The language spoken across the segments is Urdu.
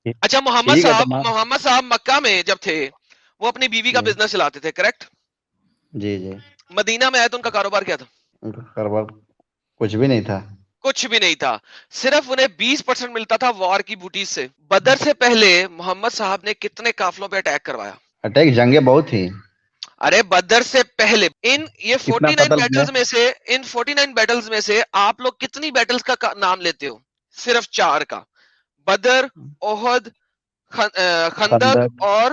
اچھا ٹھیک ہے محمد صاحب مکہ میں جب تھے وہ اپنی بیوی کا جی بزنس چلاتے تھے، کریکٹ؟ جی جی، مدینہ میں آئے تو ان کا کاروبار کیا تھا؟ ان کا کاروبار کچھ بھی نہیں تھا. کچھ بھی نہیں تھا، صرف انہیں 20% ملتا تھا وار کی بوٹی سے. بدر سے پہلے محمد صاحب نے کتنے قافلوں پہ اٹیک کروایا؟ اٹیک جنگیں بہت تھی. ارے بدر سے پہلے یہ کتنا 49 فتح میں. بیٹلز میں سے آپ لوگ کتنی بیٹلز کا نام لیتے ہو؟ صرف 4 کا: بدر، احد، خندق خندق، اور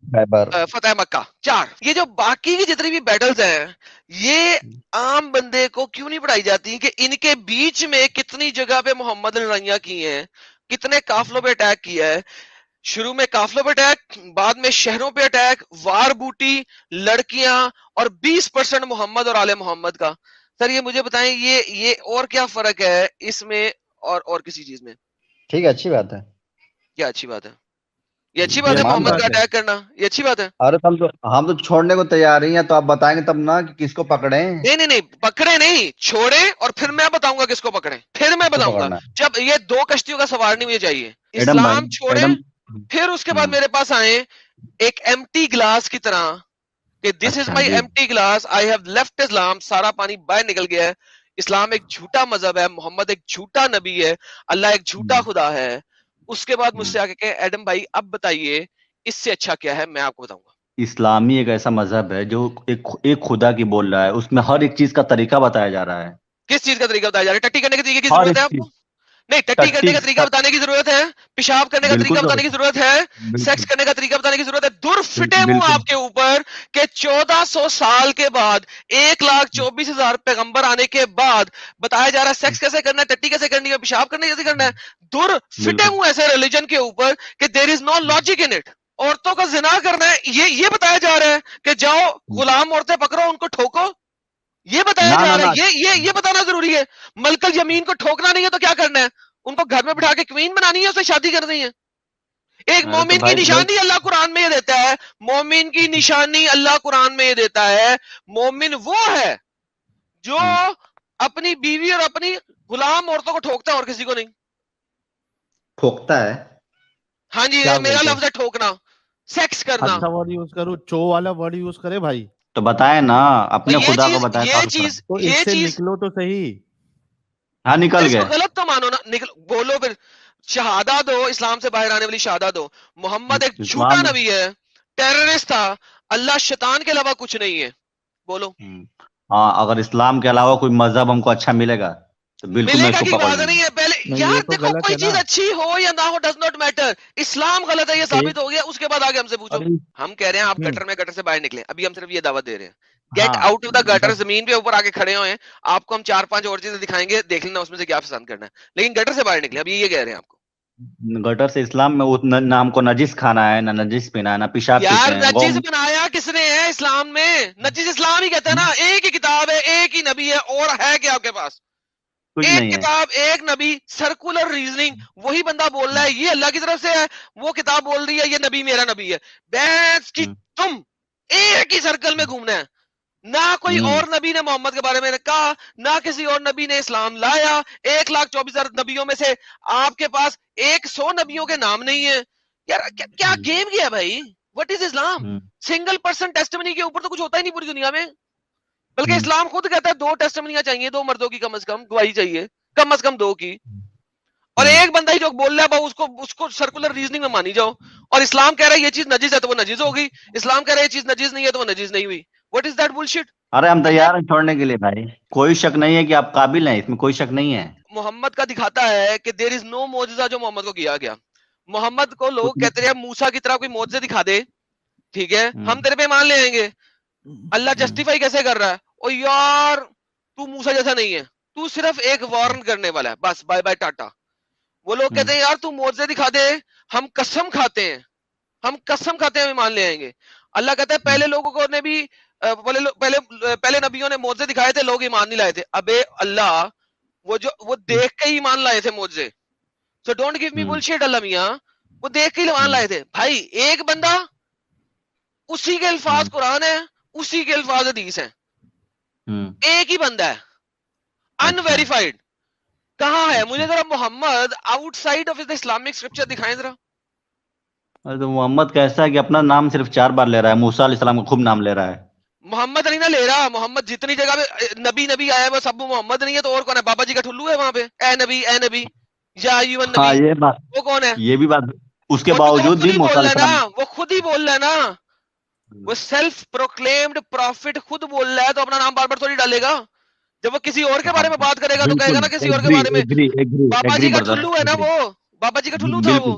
خیبر. فتح مکہ. 4. یہ جو باقی کی جتنی بھی بیٹلز ہیں یہ عام بندے کو کیوں نہیں پڑھائی جاتی کہ ان کے بیچ میں کتنی جگہ پہ محمد نے لڑائیاں کی ہیں، کتنے قافلوں پہ اٹیک کیا ہے. شروع میں قافلوں پہ اٹیک، بعد میں شہروں پہ اٹیک، وار بوٹی، لڑکیاں، اور 20% محمد اور آل محمد کا. سر یہ مجھے بتائیں یہ اور کیا فرق ہے اس میں اور کسی چیز میں؟ ٹھیک ہے، اچھی بات ہے. کیا اچھی بات ہے؟ یہ اچھی بات یہ ہے اچھی محمد کا بات ہے. اٹیک کرنا؟ یہ اچھی بات ہے؟ ارے ہم تو چھوڑنے کو تیار ہی ہیں، تو آپ بتائیں گے تب نا کہ کس کو پکڑیں. نہیں پکڑے نہیں، چھوڑے اور پھر میں بتاؤں گا کس کو پکڑے، پھر میں کس کو بتاؤں گا. پکڑنا جب یہ 2 کشتیوں کا سوار نہیں مجھے چاہیے. ہے؟ ایڈم بھائی، اسلام چھوڑے ایڈم. پھر اس کے بعد میرے پاس آئے ایک ایمٹی گلاس کی طرح کہ دس از اچھا مائی جی. Empty glass, I have left Islam. سارا پانی باہر نکل گیا ہے. اسلام ایک جھوٹا مذہب ہے، محمد ایک جھوٹا نبی ہے، اللہ ایک جھوٹا خدا ہے. اس کے بعد مجھ سے آ کے کہ ایڈم بھائی اب بتائیے اس سے اچھا کیا ہے، میں آپ کو بتاؤں گا. اسلامی ایک ایسا مذہب ہے جو ایک خدا کی بول رہا ہے، اس میں ہر ایک چیز کا طریقہ بتایا جا رہا ہے. کس چیز کا طریقہ بتایا جا رہا ہے؟ ٹٹی کرنے کے طریقے کی ہر ضرورت ایک ہے آپ چیز. کو؟ نہیں، ٹٹی کرنے ٹٹی کا طریقہ بتانے کی ضرورت ہے؟ پیشاب کرنے کا طریقہ بالکل بتانے کی ضرورت ہے؟ بالکل سیکس کرنے کا طریقہ بتانے کی ضرورت ہے؟ دور فٹے منہ بالکل. آپ کے اوپر کہ 1400 سال کے بعد 1,24,000 پیغمبر آنے کے بعد بتایا جا رہا ہے سیکس کیسے کرنا ہے، ٹٹی کیسے کرنی ہے، پیشاب کرنے کیسے کرنا ہے. دور فٹے بالکل. منہ ایسے ریلیجن کے اوپر کہ دیر از نو لاجک ان اٹ. عورتوں کا زنا کرنا ہے یہ بتایا جا رہا ہے کہ جاؤ غلام عورتیں پکڑو ان کو ٹھوکو، یہ بتایا نہ جا نہ رہا نہ. ہے. یہ بتانا ضروری ہے. ملکل یمین کو ٹھوکنا نہیں ہے تو کیا کرنا ہے؟ ان کو گھر میں بٹھا کے کوئین بنانی ہے، اس سے شادی کرنی ہے. ایک ارے تو مومن کی بھائی نشانی اللہ قرآن میں یہ دیتا ہے، مومن کی نشانی اللہ قرآن میں یہ دیتا ہے، مومن وہ ہے جو اپنی بیوی اور اپنی غلام عورتوں کو ٹھوکتا ہے اور کسی کو نہیں. ٹھوکتا ہے. ہاں جی، کیا میرا بولتے ہیں؟ لفظ ہے ٹھوکنا، سیکس کرنا. اچھا ورڈ یوز کرو، چو والا ورڈ یوز کرے بھائی. تو بتائیں نا، تو اپنے خدا کو بتائیں. تو اس سے نکلو تو صحیح. ہاں نکل اس کو گئے. غلط تو مانو نا، بولو پھر شہادہ دو، اسلام سے باہر آنے والی شہادہ دو. محمد ایک جھوٹا اسلام. نبی ہے، ٹیررسٹ تھا، اللہ شیطان کے علاوہ کچھ نہیں ہے. بولو ہاں، اگر اسلام کے علاوہ کوئی مذہب ہم کو اچھا ملے گا تو بالکل ملے میں اس گا کو کی پکڑ بات لوں گا. نہیں ہے. پہلے نہیں یہ یار تو دیکھو غلط کوئی ہے نا. چیز اچھی ہو یا نہ ہو ڈز ناٹ میٹر. اسلام غلط ہے یہ ثابت ہو گیا، اس کے بعد آگے ہم سے پوچھو. ہم کہہ رہے ہیں آپ گٹر میں گٹر سے باہر نکلیں، ابھی ہم صرف یہ دعوت دے رہے ہیں گیٹ ہاں آؤٹ آف دا گٹر. زمین پہ اوپر آگے کھڑے ہوئے ہیں، آپ کو ہم 4-5 اور چیزیں دکھائیں گے، دیکھ لینا اس میں سے کیا پسند کرنا ہے، لیکن گٹر سے باہر نکلیں. ابھی یہ کہہ رہے ہیں آپ کو. گٹر سے اسلام میں نہ ہم کو نجس کھانا ہے، نہ نجس پینا ہے، نہ پیشاب یار پیتے ہیں. نجس بنایا کس نے ہے اسلام میں؟ نجس اسلام ہی کہتا ہے نا. ایک ہی کتاب ہے، ایک ہی نبی ہے، اور ہے کیا آپ کے پاس؟ کچھ ایک نہیں ہے. کتاب، ایک نبی، سرکولر ریزننگ. وہی بندہ بول رہا ہے یہ اللہ کی طرف سے ہے، وہ کتاب بول رہی ہے یہ نبی میرا نبی ہے. بیٹس کی تم ایک ہی سرکل میں گھومنا ہے. نہ کوئی اور نبی نے محمد کے بارے میں کہا، نہ کسی اور نبی نے اسلام لایا. 1,24,000 نبیوں میں سے آپ کے پاس 100 نبیوں کے نام نہیں ہے. یار کیا گیم کیا ہے بھائی؟ What is Islam? Single person testimony کے اوپر تو کچھ ہوتا ہی نہیں پوری دنیا میں. بلکہ اسلام خود کہتا ہے 2 ٹیسٹمنیاں چاہیے، 2 مردوں کی کم از کم گواہی چاہیے، کم از کم 2 کی. اور ایک بندہ ہی جو بول رہا ہے اس کو سرکولر ریزننگ میں مانی جاؤ. اور اسلام کہہ رہا ہے یہ چیز نجس ہے تو وہ نجس ہوگی، اسلام کہہ رہا ہے یہ چیز نجس نہیں ہے تو وہ نجس نہیں ہوئی. What is that bullshit? ارے ہم تیار ہیں چھوڑنے کے لیے بھائی، کوئی شک نہیں ہے کہ آپ قابل ہیں، اس میں کوئی شک نہیں ہے. محمد کا دکھاتا ہے کہ دیر از نو معجزہ جو محمد کو کیا گیا. محمد کو لوگ کہتے ہیں موسیٰ کی طرح کوئی معجزے دکھا دے، ٹھیک ہے ہم تیرے پہ مان لے آئیں گے. اللہ جسٹیفائی کیسے کر رہا ہے؟ او یار تو موسیٰ جیسا نہیں ہے، تو صرف ایک وارن کرنے والا ہے، بس بائے بائے ٹاٹا. وہ لوگ کہتے ہیں یار تو معجزے دکھا دے، ہم قسم کھاتے ہیں، ہم قسم کھاتے ہیں ہم مان لے آئیں گے. اللہ کہتا ہے پہلے لوگوں کو نے بھی پہلے نبیوں نے معجزے دکھائے تھے، لوگ ایمان نہیں لائے تھے. ابے اللہ وہ دیکھ کے ایمان لائے تھے معجزے. So don't give me bullshit. اللہ میاں وہ دیکھ کے ایمان لائے تھے. بھائی ایک بندہ، اسی کے الفاظ قرآن ہے، اسی کے الفاظ حدیث ہیں، ایک ہی بندہ ہے، انویریفائڈ. کہاں ہے؟ مجھے ذرا محمد outside of the Islamic scripture دکھائیں ذرا. تو محمد کیسا ہے کہ اپنا نام صرف 4 بار لے رہا ہے, موسیٰ علیہ السلام کا خوب نام لے رہا ہے. محمد نہیں نہ لے رہا, محمد جتنی جگہ پہ نبی آیا ہے وہ سب محمد نہیں ہے, تو اور کون ہے؟ بابا جی کا ٹھلو ہے وہاں پہ, اے نبی یا ایھا ہاں النبی, یہ بات, وہ کون ہے؟ یہ بھی بات, اس کے وہ باوجود خود بھی ہی موسیٰ بول علیہ رہا ہے السلام. نا, وہ خود ہی بول رہا ہے نا, وہ سیلف پروکلیمڈ پروفٹ خود بول رہا ہے, تو اپنا نام بار بار تھوڑی ڈالے گا. جب وہ کسی اور کے ہاں بارے میں بات کرے گا تو کہے گا بالکل, نا کسی اور کے ایگری بارے میں. ایگری ایگری بابا ایگری جی کا بردر, ٹھلو ہے نا ایگری. وہ, بابا جی کا ٹھلو تھا بالکل. وہ.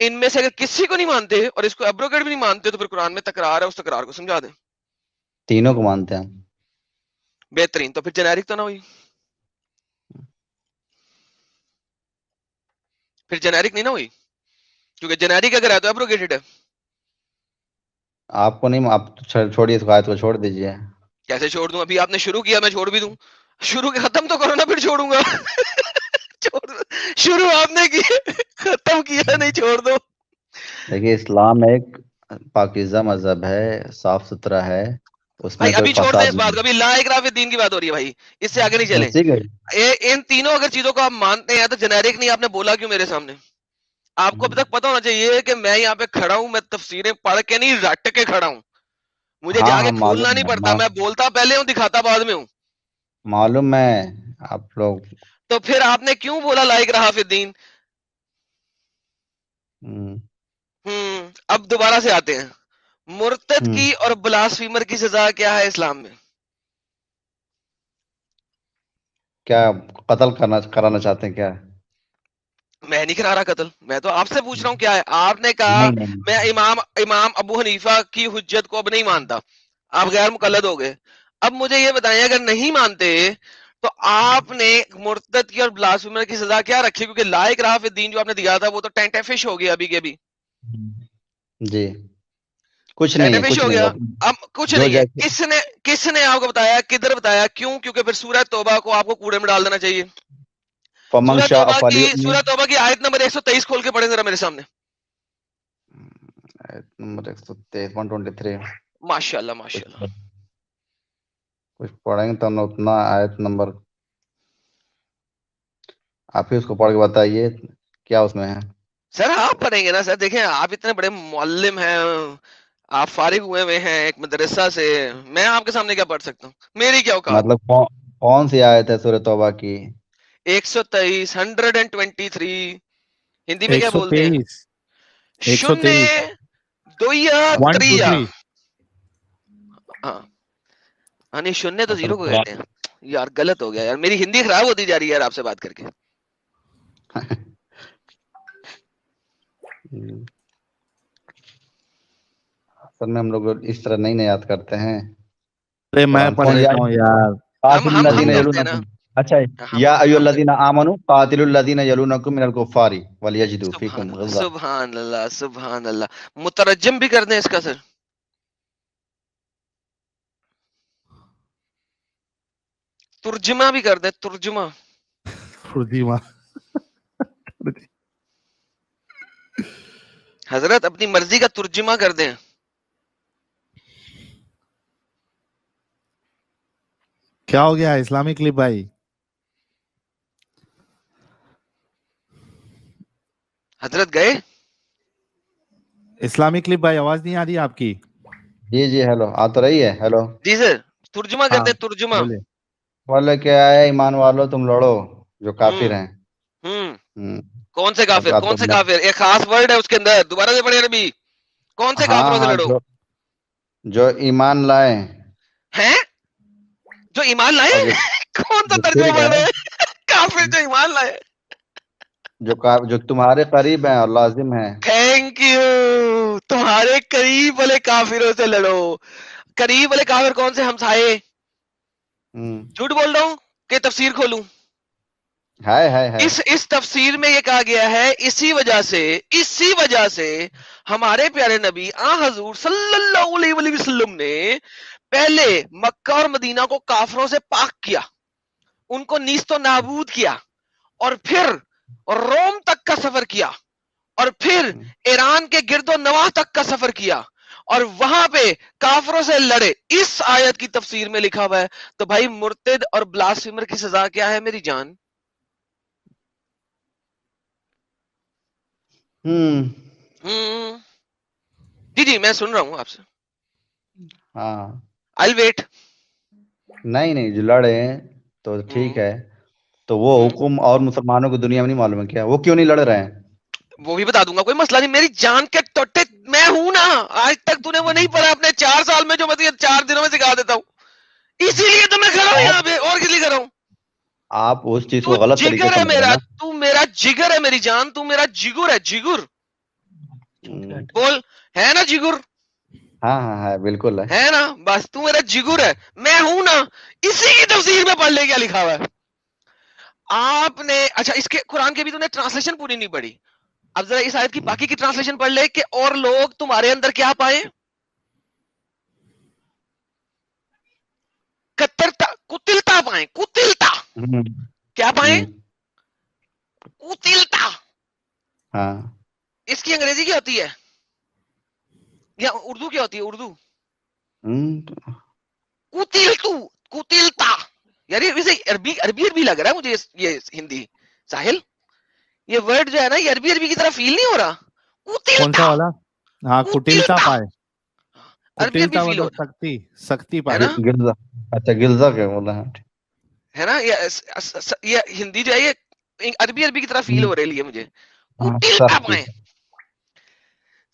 ان میں سے اگر کسی کو نہیں مانتے اور اس کو ایبروگیٹ بھی نہیں مانتے تو پھر قرآن میں تکرار ہے, اس تکرار کو سمجھا دیں. تینوں کو مانتے ہیں. بہترین. تو پھر جنیرک تو نہ ہوئی, پھر جنیرک نہیں نہ ہوئی, کیونکہ جنیرک اگر ہے تو ایبروگیٹڈ ہے. آپ کو نہیں, آپ چھوڑیے اس آیت کو, چھوڑ دیجئے. کیسے چھوڑ دوں؟ ابھی آپ نے شروع کیا, میں چھوڑ بھی دوں؟ شروع ختم تو کرو نا, پھر چھوڑوں گا. شروع آپ نے کی, ختم کیا نہیں, چھوڑ دو. دیکھیے اسلام ایک پاکیزہ مذہب ہے, صاف ستھرا ہے, اس میں بھائی کوئی ابھی چھوڑ دیں فساد اس بات کو, ابھی لا اکراہ فی الدین کی بات ہو رہی ہے بھائی, اس سے آگے نہیں چلیں. ٹھیک ہے. ان تینوں اگر چیزوں کو آپ مانتے ہیں تو جنیرک نہیں, آپ نے بولا کیوں میرے سامنے؟ آپ کو ابھی تک پتا ہونا چاہیے کہ میں یہاں پہ کھڑا ہوں, میں تفسیریں پڑھ کے نہیں رٹ کے کھڑا ہوں, مجھے ہاں جا کے ہاں کھولنا معلوم نہیں ہے, پڑتا, میں بولتا پہلے ہوں دکھاتا بعد میں ہوں. معلوم ہے آپ لوگ. تو پھر آپ نے کیوں بولا لا اکراہ فی الدین؟ اب دوبارہ سے آتے ہیں, مرتد کی اور بلاسفیمر کی سزا کیا ہے اسلام میں؟ کیا قتل کرانا چاہتے ہیں کیا؟ میں نہیں کرا رہا قتل, میں تو آپ سے پوچھ رہا ہوں کیا ہے. آپ نے کہا نہیں نہیں, میں امام ابو حنیفہ کی حجت کو اب نہیں مانتا, آپ غیر مقلد ہو گئے. اب مجھے یہ بتائیں اگر نہیں مانتے تو آپ نے مرتد کی اور بلاسفیمر کی سزا کیا رکھی؟ کیونکہ لا اکراہ فی الدین جو آپ نے دیا تھا وہ تو ٹینٹ فش ہو گیا ابھی کے ابھی. جی کچھ نہیں ٹینٹ ہے, فش کچھ ہو نہیں گیا. ہے. اب کچھ جو نہیں ہے. جیسے کس نے آپ کو بتایا, کدھر بتایا, کیوں؟ کیونکہ پھر سورہ توبہ کو آپ کو کوڑے میں ڈال دینا چاہیے. فمن شاء سورہ فلیؤمن, توبہ کی آیت نمبر 123 کھول کے پڑھیں ذرا میرے سامنے. آیت نمبر 123 ماشاءاللہ ماشاءاللہ. کچھ پڑھیں گے تو اتنا آیت نمبر آپ ہی اس کو پڑھ کے بتائیے کیا اس میں ہے. سر آپ پڑھیں گے نا سر, دیکھیں آپ اتنے بڑے معلم ہیں, آپ فارغ ہوئے ہیں ایک مدرسہ سے, میں آپ کے سامنے کیا پڑھ سکتا ہوں, میری کیا اوقات؟ مطلب کون سی آیت ہے سورہ توبہ کی؟ 123 123 ہندی میں کیا بولتے ہیں؟ 123 شنے دویا تریا. 123. ہاں نہیں, شنے تو اصل زیرو کو قرآن کہتے ہیں یار, غلط ہو گیا یار, میری ہندی خراب ہوتی جا رہی ہے یار آپ سے بات کر کے. اصل میں ہم لوگ اس طرح نہیں یاد کرتے ہیں ارے میں قرآن. پڑھ کون دیتا ہوں یار. قاتل الذین کرتے ہیں نا, یلونکم, اچھا یا ایھا الذین آمنوا قاتلوا الذین یلونکم من الکفار ولیجدوا سبحان فیکم اللہ غلظہ. سبحان اللہ سبحان اللہ. مترجم بھی کر دیں اس کا سر, ترجمہ بھی کر دیں, ترجمہ. حضرت اپنی مرضی کا ترجمہ کر دیں. کیا ہو گیا اسلامک کلپ بھائی؟ حضرت گئے اسلامک کلپ بھائی, آواز نہیں آ رہی آپ کی؟ جی جی ہیلو, آ تو رہی ہے. ہیلو جی سر, ترجمہ کر ہاں دیں ترجمہ. بولے. بولے کیا ہے, ایمان والو تم لڑو جو کافر ہیں. کون سے کافر؟ کون سے کافر؟ ایک خاص ورڈ ہے اس کے اندر, دوبارہ سے پڑھیں نبی. کون سے کافروں سے ہاں لڑو؟ جو ایمان لائے ہیں, جو ایمان لائے. اور کون سا جو ترجمہ شرک پڑھ رہے ہے, ہیں؟ کافر جو ایمان لائے. جو تمہارے قریب ہیں اور لازم ہیں. Thank you. تمہارے قریب والے کافروں سے لڑو. قریب والے کافر کون سے؟ ہمسائے. جھوٹ بول رہا ہوں کہ تفسیر کھولوں؟ ہے اس تفسیر میں یہ کہا گیا ہے, اسی وجہ سے ہمارے پیارے نبی حضور صلی اللہ علیہ وسلم نے پہلے مکہ اور مدینہ کو کافروں سے پاک کیا, ان کو نیست و نابود کیا, اور پھر روم تک کا سفر کیا, اور پھر ایران کے گرد و نواح تک کا سفر کیا, اور وہاں پہ کافروں سے لڑے. اس آیت کی تفسیر میں لکھا ہوا ہے. تو بھائی مرتد اور بلاسفیمر کی سزا کیا ہے میری جان؟ جی میں سن رہا ہوں آپ سے. ہاں I'll wait. نہیں جو لڑے تو ٹھیک ہے, تو وہ حکم اور مسلمانوں کو دنیا میں نہیں معلوم ہے کیا؟ وہ کیوں نہیں لڑ رہے ہیں؟ وہ بھی بتا دوں گا, کوئی مسئلہ نہیں. میری جان کے ٹوٹے میں ہوں نا, آج تک تو نے وہ نہیں پڑھا اپنے 4 سال میں, جو میں 4 دنوں میں سکھا دیتا ہوں. اسی لیے تو میں کھڑا ہوں یہاں پہ, اور کس لیے کھڑا ہوں؟ آپ اس چیز تو کو غلط طریقے جگر سے ہے سمجھ رہے ہیں میرا, نا. تو میرا جگر ہے میری جان, تو میرا جگر ہے, جگر. بول ہے نا جگر, ہاں ہاں ہے, بالکل ہے. ہے نا, بس تو میرا جگر ہے, میں ہوں نا. اسی کی تفسیر میں پڑھ لے کیا لکھا ہوا ہے آپ نے. اچھا اس کے قرآن کے بھی تو نے ٹرانسلیشن پوری نہیں پڑھی. اب ذرا اس آیت کی باقی کی ٹرانسلیشن پڑھ لے کہ اور لوگ تمہارے اندر کیا پائیں, کتلتا پائیں, کتلتا کیا پائیں, کتلتا. ہاں اس کی انگریزی کیا ہوتی ہے یا اردو کیا ہوتی ہے, اردو کتلتو, کتلتا. یار یہ عربی عربی لگ رہا ہے مجھے یہ ہندی. ساحل یہ ورڈ جو ہے نا یہ عربی کی طرح فیل نہیں ہو رہا. کون سا والا؟ ہاں کٹلتا پائے, عربی کٹلتا فیل ہو مطلب سختی, سختی رہا ہے پائے. نا, گرزا, اچھا گرزا کیا بولا ہے نا. یہ ہندی جو ہے یہ عربی کی طرح فیل ہو رہی ہے مجھے. کٹلتا سختی. پائے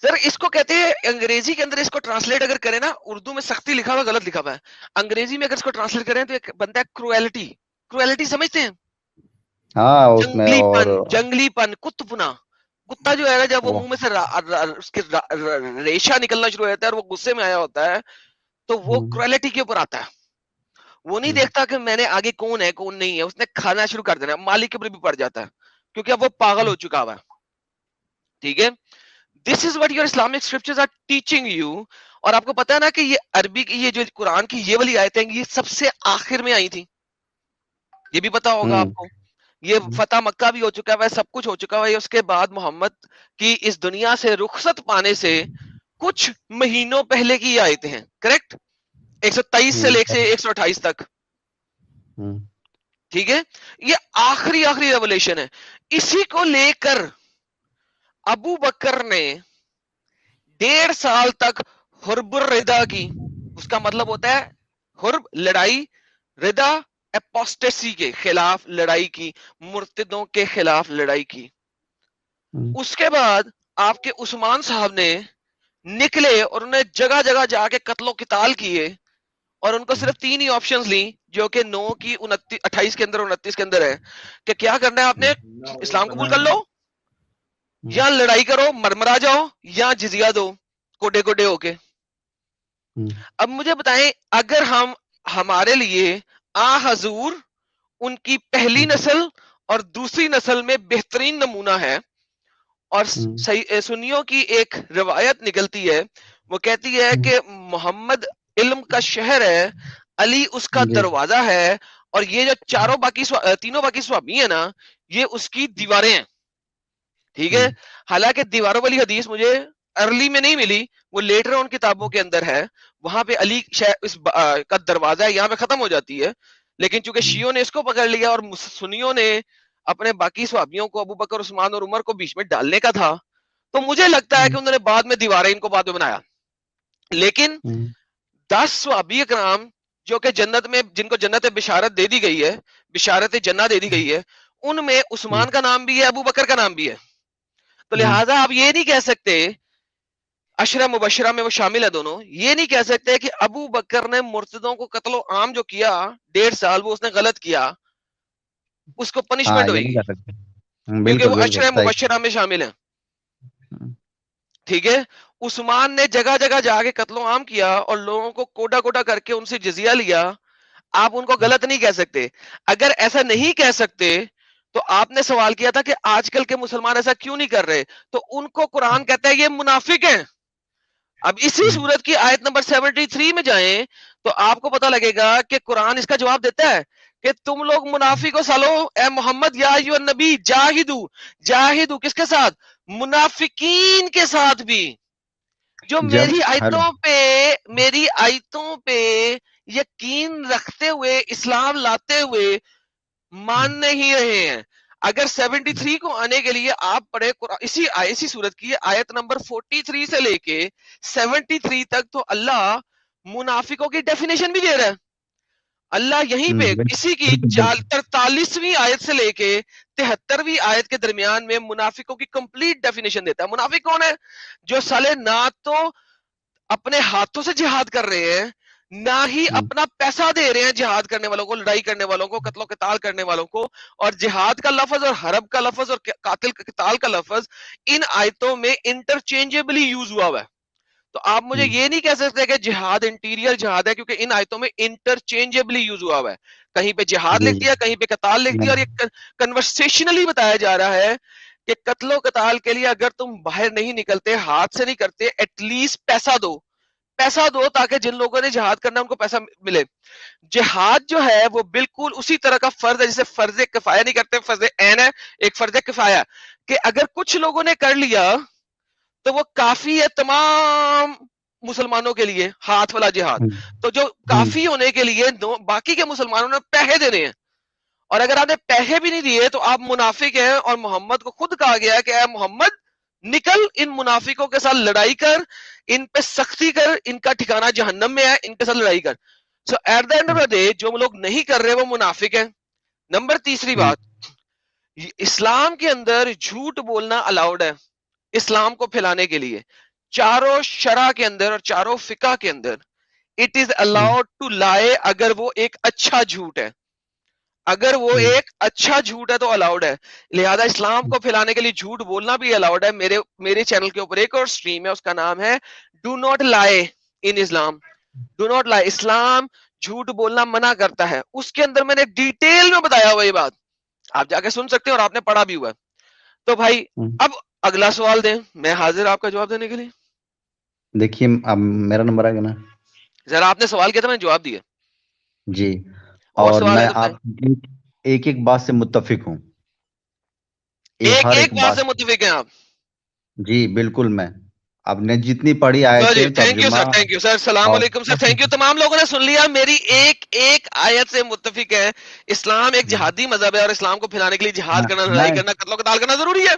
سر, اس کو کہتے ہیں انگریزی کے اندر اس کو ٹرانسلیٹ اگر کریں نا, اردو میں سختی لکھا ہوا غلط لکھا ہوا ہے, انگریزی میں اگر اس کو ٹرانسلیٹ کریں تو ایک بنتا ہے کرویلٹی. کرویلٹی سمجھتے ہیں, ہاں اس میں جنگلی اور پن, جنگلی پن, کتپنا. کتا جو ہے نا جب وہ وہ منہ میں سے اس کے ریشہ نکلنا شروع ہو جاتا ہے اور وہ غصے میں آیا ہوتا ہے تو وہ کرویلٹی کے اوپر آتا ہے. وہ نہیں دیکھتا کہ میں نے آگے کون ہے کون نہیں ہے, اس نے کھانا شروع کر دینا, مالک کے اوپر بھی پڑ جاتا ہے کیونکہ اب وہ پاگل ہو چکا ہوا ہے. ٹھیک ہے, this is what your Islamic scriptures are teaching you. اور آپ کو پتا ہے نا کہ یہ عربی کی یہ جو قرآن کی یہ والی آیتیں یہ سب سے آخر میں آئی تھی, یہ بھی پتا ہوگا آپ کو. یہ فتح مکہ بھی ہو چکا ہے, سب کچھ ہو چکا ہے. اس کے بعد محمد کی اس دنیا سے رخصت پانے سے کچھ مہینوں پہلے کی یہ آیتیں ہیں, کریکٹ. 123 سے لے کے 128 تک. ٹھیک ہے, یہ آخری ریولیشن ہے. اسی کو لے کر ابو بکر نے 1.5 سال تک حرب الردہ کی. اس کا مطلب ہوتا ہے حرب لڑائی, ردا اپوسٹیسی کے خلاف لڑائی کی, مرتدوں کے خلاف لڑائی کی. اس کے بعد آپ کے عثمان صاحب نے نکلے اور انہیں جگہ جگہ جا کے قتل و قتال کیے, اور ان کو صرف 3 ہی آپشنز لی جو کہ 9 کی 28 کے اندر 29 کے اندر ہے کہ کیا کرنا ہے آپ نے, اسلام قبول کر لو, یا لڑائی کرو مرمرا جاؤ, یا جزیہ دو کوڈے کوڈے ہو کے. اب مجھے بتائیں اگر ہم ہمارے لیے حضور ان کی پہلی نسل اور دوسری نسل میں بہترین نمونہ ہے, اور سنیوں کی ایک روایت نکلتی ہے, وہ کہتی ہے کہ محمد علم کا شہر ہے, علی اس کا دروازہ ہے, اور یہ جو تینوں باقی صحابی ہیں نا یہ اس کی دیواریں ہیں. ٹھیک ہے, حالانکہ دیواروں والی حدیث مجھے ارلی میں نہیں ملی, وہ لیٹر ان کتابوں کے اندر ہے, وہاں پہ علی اس کا دروازہ ہے, یہاں پہ ختم ہو جاتی ہے. لیکن چونکہ شیعوں نے اس کو پکڑ لیا اور سنیوں نے اپنے باقی صحابیوں کو ابو بکر عثمان اور عمر کو بیچ میں ڈالنے کا تھا, تو مجھے لگتا ہے کہ انہوں نے بعد میں دیواریں ان کو بعد میں بنایا. لیکن 10 صحابی کرام جو کہ جنت میں, جن کو جنت بشارت دے دی گئی ہے, بشارت جنہ دے دی گئی ہے, ان میں عثمان کا نام بھی ہے, ابو بکر کا نام بھی ہے. تو لہٰذا آپ یہ نہیں کہہ سکتے, عشرہ مبشرہ میں وہ شامل ہے دونوں, یہ نہیں کہہ سکتے کہ ابو بکر نے مرتدوں کو قتل و عام جو کیا 1.5 سال وہ اس نے غلط کیا, اس کو پنشمنٹ ہوئے گی کیونکہ وہ عشرہ مبشرہ میں شامل ہیں. ٹھیک ہے, عثمان نے جگہ جگہ جا کے قتل و عام کیا اور لوگوں کو کوڈا کوڈا کر کے ان سے جزیہ لیا, آپ ان کو غلط نہیں کہہ سکتے. اگر ایسا نہیں کہہ سکتے تو آپ نے سوال کیا تھا کہ آج کل کے مسلمان ایسا کیوں نہیں کر رہے, تو ان کو قرآن کہتا ہے یہ منافق ہیں. اب اسی صورت کی آیت نمبر 73 میں جائیں تو آپ کو پتا لگے گا کہ قرآن اس کا جواب دیتا ہے کہ تم لوگ منافق ہو سالو, اے محمد یا ایھا النبی جاہدو, جاہدو کس کے ساتھ, منافقین کے ساتھ بھی, جو میری آیتوں پہ یقین رکھتے ہوئے اسلام لاتے ہوئے مان نہیں رہے ہیں. اگر 73 کو آنے کے لیے آپ پڑھے اسی صورت کی آیت نمبر 43 سے لے کے 73 تک, تو اللہ منافقوں کی ڈیفینیشن بھی دے رہا ہے. اللہ یہیں پہ اسی کی 43ویں آیت سے لے کے 73ویں آیت کے درمیان میں منافقوں کی کمپلیٹ ڈیفینیشن دیتا ہے. منافق کون ہے؟ جو سالے نہ تو اپنے ہاتھوں سے جہاد کر رہے ہیں, نہ ہی اپنا پیسہ دے رہے ہیں جہاد کرنے والوں کو, لڑائی کرنے والوں کو, قتل و قتال کرنے والوں کو. اور جہاد کا لفظ اور حرب کا لفظ اور قاتل قتال کا لفظ ان آیتوں میں انٹرچینجبلی یوز ہوا ہے. تو آپ مجھے یہ نہیں کہہ سکتے کہ جہاد انٹیریئر جہاد ہے, کیونکہ ان آیتوں میں انٹرچینجبلی یوز ہوا ہے. کہیں پہ جہاد لکھ دیا, کہیں پہ قتال لکھ دیا, اور یہ کنورسیشنلی بتایا جا رہا ہے کہ قتل و قتال کے لیے اگر تم باہر نہیں نکلتے, ہاتھ سے نہیں کرتے, ایٹ لیسٹ پیسہ دو, پیسہ دو تاکہ جن لوگوں نے جہاد کرنا ان کو پیسہ ملے. جہاد جو ہے وہ بالکل اسی طرح کا فرض ہے جسے فرض کفایہ نہیں کرتے, فرض عین ہے, ایک فرض کفایہ, کہ اگر کچھ لوگوں نے کر لیا تو وہ کافی ہے تمام مسلمانوں کے لیے ہاتھ والا جہاد. تو جو کافی ہونے کے لیے باقی کے مسلمانوں نے پیسے دینے ہیں, اور اگر آپ نے پیسے بھی نہیں دیے تو آپ منافق ہیں. اور محمد کو خود کہا گیا ہے کہ اے محمد نکل ان منافقوں کے ساتھ لڑائی کر, ان پہ سختی کر, ان کا ٹھکانہ جہنم میں ہے, ان کے ساتھ لڑائی کر. So at the end of the day جو لوگ نہیں کر رہے وہ منافق ہیں. نمبر تیسری بات, اسلام کے اندر جھوٹ بولنا الاؤڈ ہے اسلام کو پھیلانے کے لیے. چاروں شرع کے اندر اور چاروں فقہ کے اندر it is allowed to lie, اگر وہ ایک اچھا جھوٹ ہے, اگر وہ ایک اچھا جھوٹ ہے تو الاؤڈ ہے. لہذا اسلام کو پھیلانے کے لیے جھوٹ بولنا بھی الاؤڈ ہے. میرے چینل کے اوپر ایک اور سٹریم ہے, اس کا نام ہے ڈو ناٹ لائے ان اسلام. ڈو ناٹ لائے, اسلام جھوٹ بولنا منع کرتا ہے. اس کے اندر میں نے ڈیٹیل میں بتایا ہوا یہ بات, آپ جا کے سن سکتے ہیں اور آپ نے پڑھا بھی ہوا ہے. تو بھائی اب اگلا سوال دیں, میں حاضر آپ کا جواب دینے کے لیے. دیکھیے اب میرا نمبر آ گیا نا, ذرا آپ نے سوال کیا تھا, میں نے جواب دیا جی. اور اور سوال میں ہے تو آپ ایک ایک بات سے متفق ہوں, ہر ایک بات سے متفق ہیں آپ. جی بالکل. میں آپ نے جتنی پڑھی آیتیں تھینک یو ترجمہ, سر, تھینک یو سر, السلام علیکم سر, تھینک یو. تمام لوگوں نے سن لیا, میری ایک آیت سے متفق ہے. اسلام ایک جہادی مذہب ہے اور اسلام کو پھیلانے کے لیے جہاد کرنا, لڑائی کرنا, قتل و قتال کرنا ضروری ہے.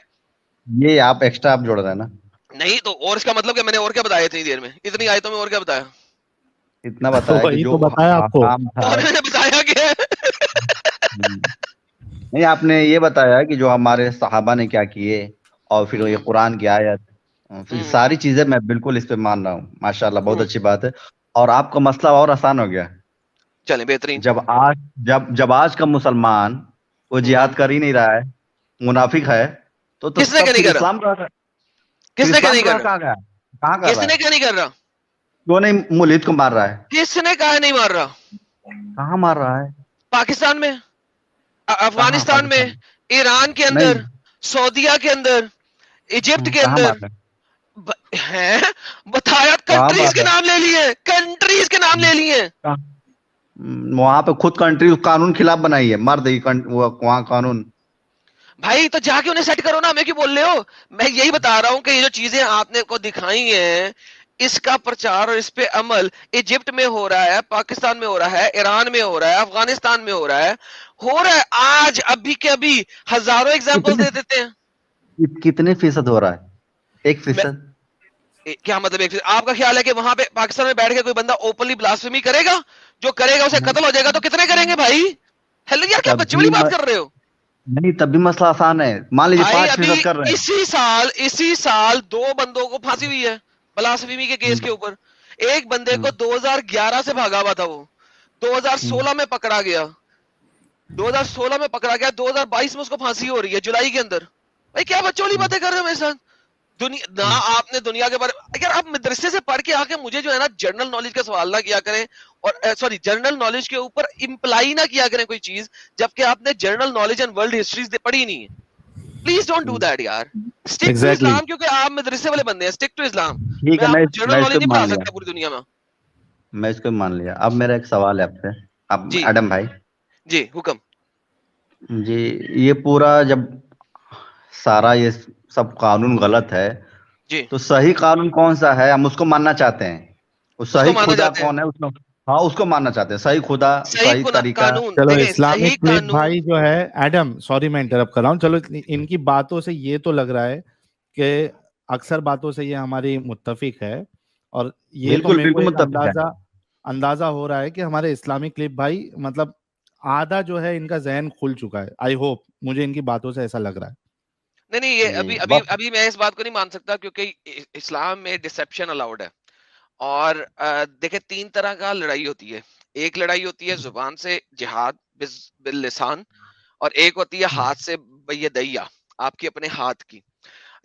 یہ آپ ایکسٹرا آپ جوڑ رہے ہیں نا. نہیں تو اور اس کا مطلب کہ میں نے اور کیا بتایا اتنی دیر میں, اتنی آیتوں میں اور کیا بتایا, اتنا بتایا کہ جو بتایا آپ کو, حرام تھا. اور میں نے بتایا کہ نہیں, آپ نے یہ بتایا کہ جو ہمارے صحابہ نے کیا کیے, اور پھر یہ قرآن کی آیت, پھر ساری چیزیں میں بالکل اس پہ مان رہا ہوں. ماشاءاللہ بہت اچھی بات ہے. اور آپ کا مسئلہ اور آسان ہو گیا. چلیں بہترین. جب آج کا مسلمان وہ جہاد کر ہی نہیں رہا ہے, منافق ہے, تو کس نے کیا نہیں کر رہا, اسلام کا کس نے کیا نہیں کر رہا, کہاں کر کس رہا نے ہے, کیا نہیں کر رہا, کیوں نہیں مولید کو مار رہا ہے, کس نے کہا نہیں مار رہا, کہاں مار رہا ہے, پاکستان میں, افغانستان میں, ایران کے اندر, سعودیہ کے اندر, ایجپٹ کے اندر ہیں, بتایا کنٹریز کے نام لے لیے, کنٹریز کے نام لے لیے. وہاں پہ خود کنٹری قانون خلاف بنائی ہے, مار دے وہاں قانون. بھائی تو جا کے انہیں سیٹ کرو نا, ہمیں کیوں بول رہے ہو. میں یہی بتا رہا ہوں کہ یہ جو چیزیں آپ نے کو دکھائی ہیں, اس کا پرچار اور اس پہ عمل ایجپٹ میں ہو رہا ہے, پاکستان میں ہو رہا ہے, ایران میں ہو رہا ہے, افغانستان میں ہو رہا ہے آج ابھی کے ابھی ہزاروں ایگزامپل دے دیتے ہیں. کتنے فیصد ہو رہا ہے, 1%. کیا مطلب 1%؟ آپ کا خیال ہے کہ وہاں پہ پاکستان میں بیٹھ کے کوئی بندہ اوپنلی بلاسفیمی کرے گا, جو کرے گا اسے قتل ہو جائے گا, تو کتنے کریں گے بھائی؟ ہیلو یار, کیا بچے والی بات کر رہے ہو؟ نہیں, تب بھی مسئلہ آسان ہے. مان لیجیے 5% کر رہے ہیں. اسی سال 2 بندوں کو پھانسی ہوئی ہے بلاسفیمی کے کیس کے اوپر. ایک بندے کو 2011 سے بھاگا ہوا تھا, وہ 2016 میں پکڑا گیا, 2016 میں پکڑا گیا, 2022 میں اس کو پھانسی ہو رہی ہے جولائی کے اندر. بھائی کیا بچوں والی باتیں کر رہے ہیں میرے ساتھ؟ نہ آپ نے دنیا کے بارے میں, اگر آپ مدرسے سے پڑھ کے آ کے مجھے جو ہے نا جنرل نالج کا سوال نہ کیا کریں, اور سوری جنرل نالج کے اوپر امپلائی نہ کیا کریں کوئی چیز جبکہ آپ نے general knowledge and world history's پڑھی نہیں ہے. پلیز ڈونٹ ڈو دیٹ یار. اسٹک ٹو اسلام, کیونکہ آپ مدرسے والے بندے ہیں. اسٹک ٹو اسلام. میں آپ کو جنرل نالج نہیں پڑھا سکتا پوری دنیا میں. میں اس کو مان لیا. اب میرا ایک سوال ہے آپ سے, آپ ایڈم بھائی. جی حکم. جی, یہ پورا جب سارا یہ سب قانون غلط ہے, تو صحیح قانون کون سا ہے, ہم اس کو ماننا چاہتے ہیں. صحیح خدا کون ہے, اس کو ماننا چاہتے ہیں. صحیح خدا, صحیح طریقہ. چلو اسلامک کلپ بھائی جو ہے, ایڈم سوری میں انٹرپٹ کر رہا ہوں, چلو ان کی باتوں سے یہ تو لگ رہا ہے کہ اکثر باتوں سے یہ ہماری متفق ہے, اور یہ تو میرے کو اندازہ ہو رہا ہے کہ ہمارے اسلامک کلپ بھائی مطلب آدھا جو ہے ان کا ذہن کھل چکا ہے. آئی ہوپ, مجھے ان کی باتوں سے ایسا لگ رہا ہے. نہیں, یہ ابھی میں اس بات کو نہیں مان سکتا, کیونکہ اسلام میں ڈسیپشن الاؤڈ ہے, اور دیکھیں 3 طرح کا لڑائی ہوتی ہے. ایک لڑائی ہوتی ہے زبان سے جہاد باللسان, اور ایک ہوتی ہے ہاتھ سے بیدیا, آپ کی اپنے ہاتھ کی.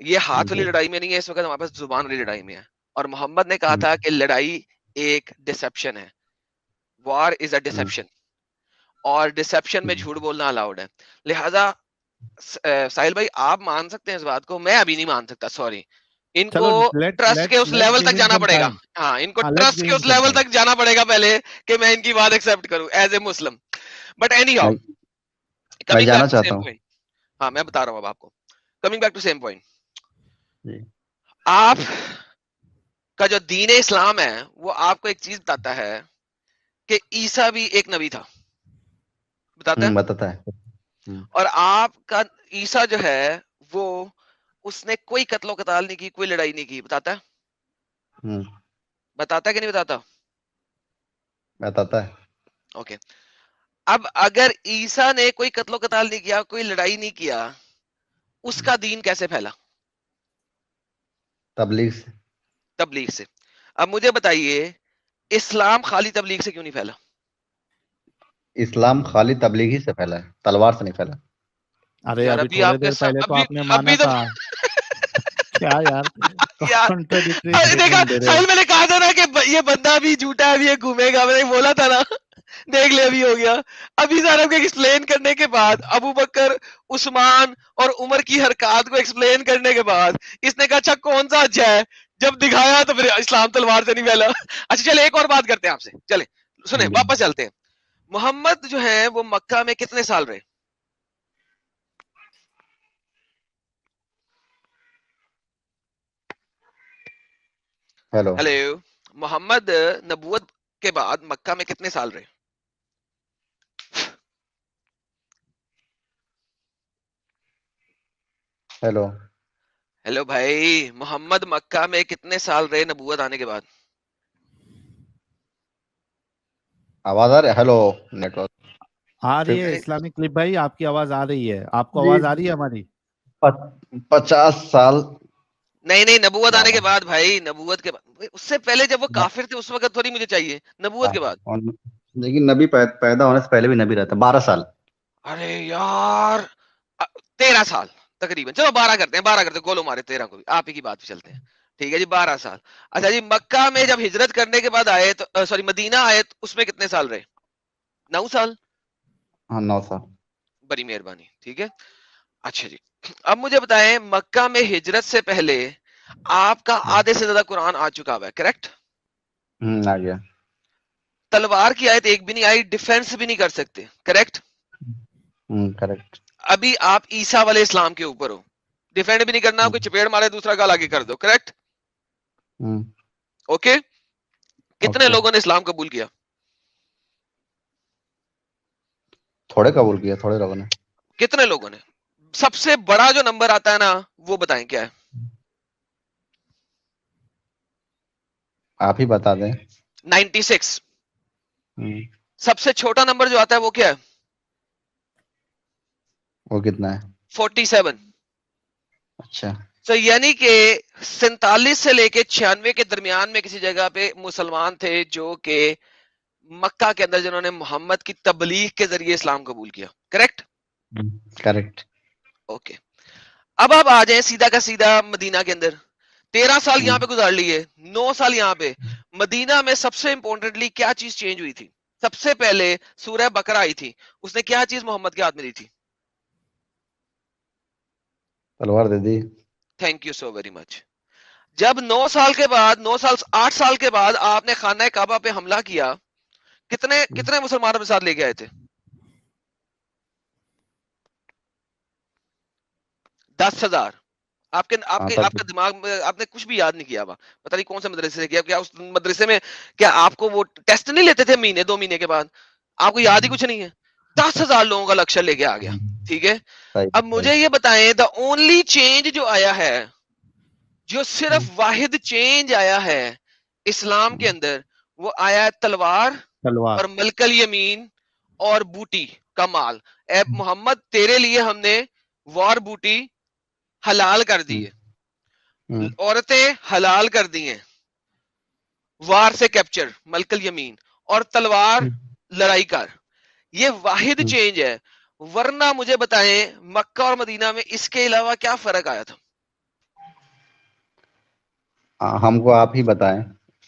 یہ ہاتھ والی لڑائی میں نہیں ہے, اس وقت ہمارے پاس زبان والی لڑائی میں ہے. اور محمد نے کہا تھا کہ لڑائی ایک ڈسپشن ہے, وار از اے ڈسپشن, اور ڈسپشن میں جھوٹ بولنا الاؤڈ ہے. لہذا ساحل بھائی آپ مان سکتے ہیں اس بات کو, میں ابھی نہیں مان سکتا, سوری. ان کو ٹرسٹ کے اس لیول تک جانا پڑے گا, ہاں ان کو ٹرسٹ کے اس لیول تک جانا پڑے گا پہلے کہ میں ان کی بات ایکسپٹ کروں as a Muslim. But anyhow, coming back to same point, ہاں میں بتا رہا ہوں اب آپ کو, coming back to same point. آپ کا جو دین اسلام ہے وہ آپ کو ایک چیز بتاتا ہے کہ عیسیٰ بھی ایک نبی تھا, بتاتا ہے. اور آپ کا عیسیٰ جو ہے وہ اس نے کوئی قتل و قتال نہیں کی, کوئی لڑائی نہیں کی, بتاتا ہے, بتاتا ہے کہ نہیں بتاتا؟ بتاتا ہے. اوکے, اب اگر عیسیٰ نے کوئی قتل و قتال نہیں کیا, کوئی لڑائی نہیں کیا, اس کا دین کیسے پھیلا؟ تبلیغ سے. تبلیغ سے. اب مجھے بتائیے اسلام خالی تبلیغ سے کیوں نہیں پھیلا؟ اسلام خالی تبلیغ ہی سے پھیلا ہے, تلوار سے نہیں پھیلا. ارے ابھی تھوڑے دیر پہلے تو آپ نے مانا تھا. کیا یار دیکھا ساحل, میں نے کہا تھا نا کہ یہ بندہ بھی جھوٹا ہے, یہ گھومے گا, میں نے بولا تھا نا, دیکھ لے ابھی ہو گیا. ابھی سارا کو ایکسپلین کرنے کے بعد, ابو بکر, عثمان اور عمر کی حرکات کو ایکسپلین کرنے کے بعد اس نے کہا اچھا کون سا اچھا ہے, جب دکھایا تو پھر اسلام تلوار سے نہیں پھیلا. اچھا چلے ایک اور بات کرتے ہیں آپ سے, چلے سنیں واپس چلتے ہیں. محمد جو ہے وہ مکہ میں کتنے سال رہے؟ ہیلو, محمد نبوت کے بعد مکہ میں کتنے سال رہے؟ ہیلو بھائی, محمد مکہ میں کتنے سال رہے نبوت آنے کے بعد؟ آواز آ رہی ہے؟ ہیلو, نیٹ ورک آ رہی ہے اسلامک کلپ بھائی, آپ کی آواز آ رہی ہے, آپ کو آواز آ رہی ہے ہماری؟ 50 سال. نہیں نبوت آنے کے بعد بھائی, نبوت کے بعد. اس سے پہلے جب وہ کافر تھے اس وقت تھوڑی مجھے چاہیے, نبوت کے بعد. لیکن نبی پیدا ہونے سے پہلے بھی نبی رہتا, 12 سال. ارے یار 13 سال تقریباً, چلو 12 کرتے ہیں, گولو مارے 13 کو بھی, آپ ہی کی بات پہ چلتے ہیں. ٹھیک ہے جی, 12 سال. اچھا جی, مکہ میں جب ہجرت کرنے کے بعد آئے تو سوری مدینہ آئے تو اس میں کتنے سال رہے؟ 9 سال. ہاں 9 سال. بڑی مہربانی, ٹھیک ہے. اچھا جی, اب مجھے بتائیں مکہ میں ہجرت سے پہلے آپ کا آدھے سے زیادہ قرآن آ چکا ہوا ہے, کریکٹ؟ آ گیا. تلوار کی آیت ایک بھی نہیں آئی, ڈیفینس بھی نہیں کر سکتے, کریکٹ؟ کریکٹ. ابھی آپ عیسیٰ والے اسلام کے اوپر ہو, ڈیفینڈ بھی نہیں کرنا, کوئی چپیڑ مارے دوسرا گال آگے کر دو, کریکٹ؟ اوکے, کتنے لوگوں نے اسلام قبول کیا؟ تھوڑے قبول کیا, تھوڑے لوگوں نے. کتنے لوگوں نے؟ سب سے بڑا جو نمبر آتا ہے نا وہ بتائیں کیا ہے؟ آپ ہی بتا دیں. 96. سب سے چھوٹا نمبر جو آتا ہے وہ کیا ہے؟ وہ کتنا ہے؟ 47. اچھا, تو یعنی کہ 47 سے لے کے 96 کے درمیان میں کسی جگہ پہ مسلمان تھے جو کہ مکہ کے اندر جنہوں نے محمد کی تبلیغ کے ذریعے اسلام قبول کیا, کریکٹ؟ کریکٹ. اوکے, اب آپ آ جائیں سیدھا کا سیدھا مدینہ کے اندر. 13 سال یہاں پہ گزار لیے, 9 سال یہاں پہ. مدینہ میں سب سے امپورٹنٹلی کیا چیز چینج ہوئی تھی؟ سب سے پہلے سورہ بقرہ آئی تھی, اس نے کیا چیز محمد کے ہاتھ میں دی تھی؟ تلوار دے دی. Thank you so very much. جب 9 سال کے بعد 8 سال کے بعد آپ نے خانہ کعبہ پہ حملہ کیا, کتنے مسلمانوں کے ساتھ لے کے آئے تھے؟ 10,000. آپ کا دماغ میں آپ نے کچھ بھی یاد نہیں کیا ہوا, پتہ نہیں کون سے مدرسے سے کیا, کیا اس مدرسے میں کیا آپ کو وہ ٹیسٹ نہیں لیتے تھے مہینے 2 مہینے کے بعد؟ آپ کو یاد ہی کچھ نہیں ہے. 10,000 لوگوں کا لکشر لے کے آ گیا, ٹھیک ہے. اب مجھے یہ بتائیں, دا اونلی چینج جو آیا ہے, جو صرف واحد چینج آیا ہے اسلام کے اندر, وہ آیا ہے تلوار اور ملک الیمین اور بوٹی کا مال. اے محمد تیرے لیے ہم نے وار بوٹی حلال کر دی ہے, عورتیں حلال کر دی ہیں, وار سے کیپچر ملکل یمین اور تلوار لڑائی کار، یہ واحد چینج ہے. ورنہ مجھے بتائیں مکہ اور مدینہ میں اس کے علاوہ کیا فرق آیا تھا؟ ہم کو آپ ہی بتائیں.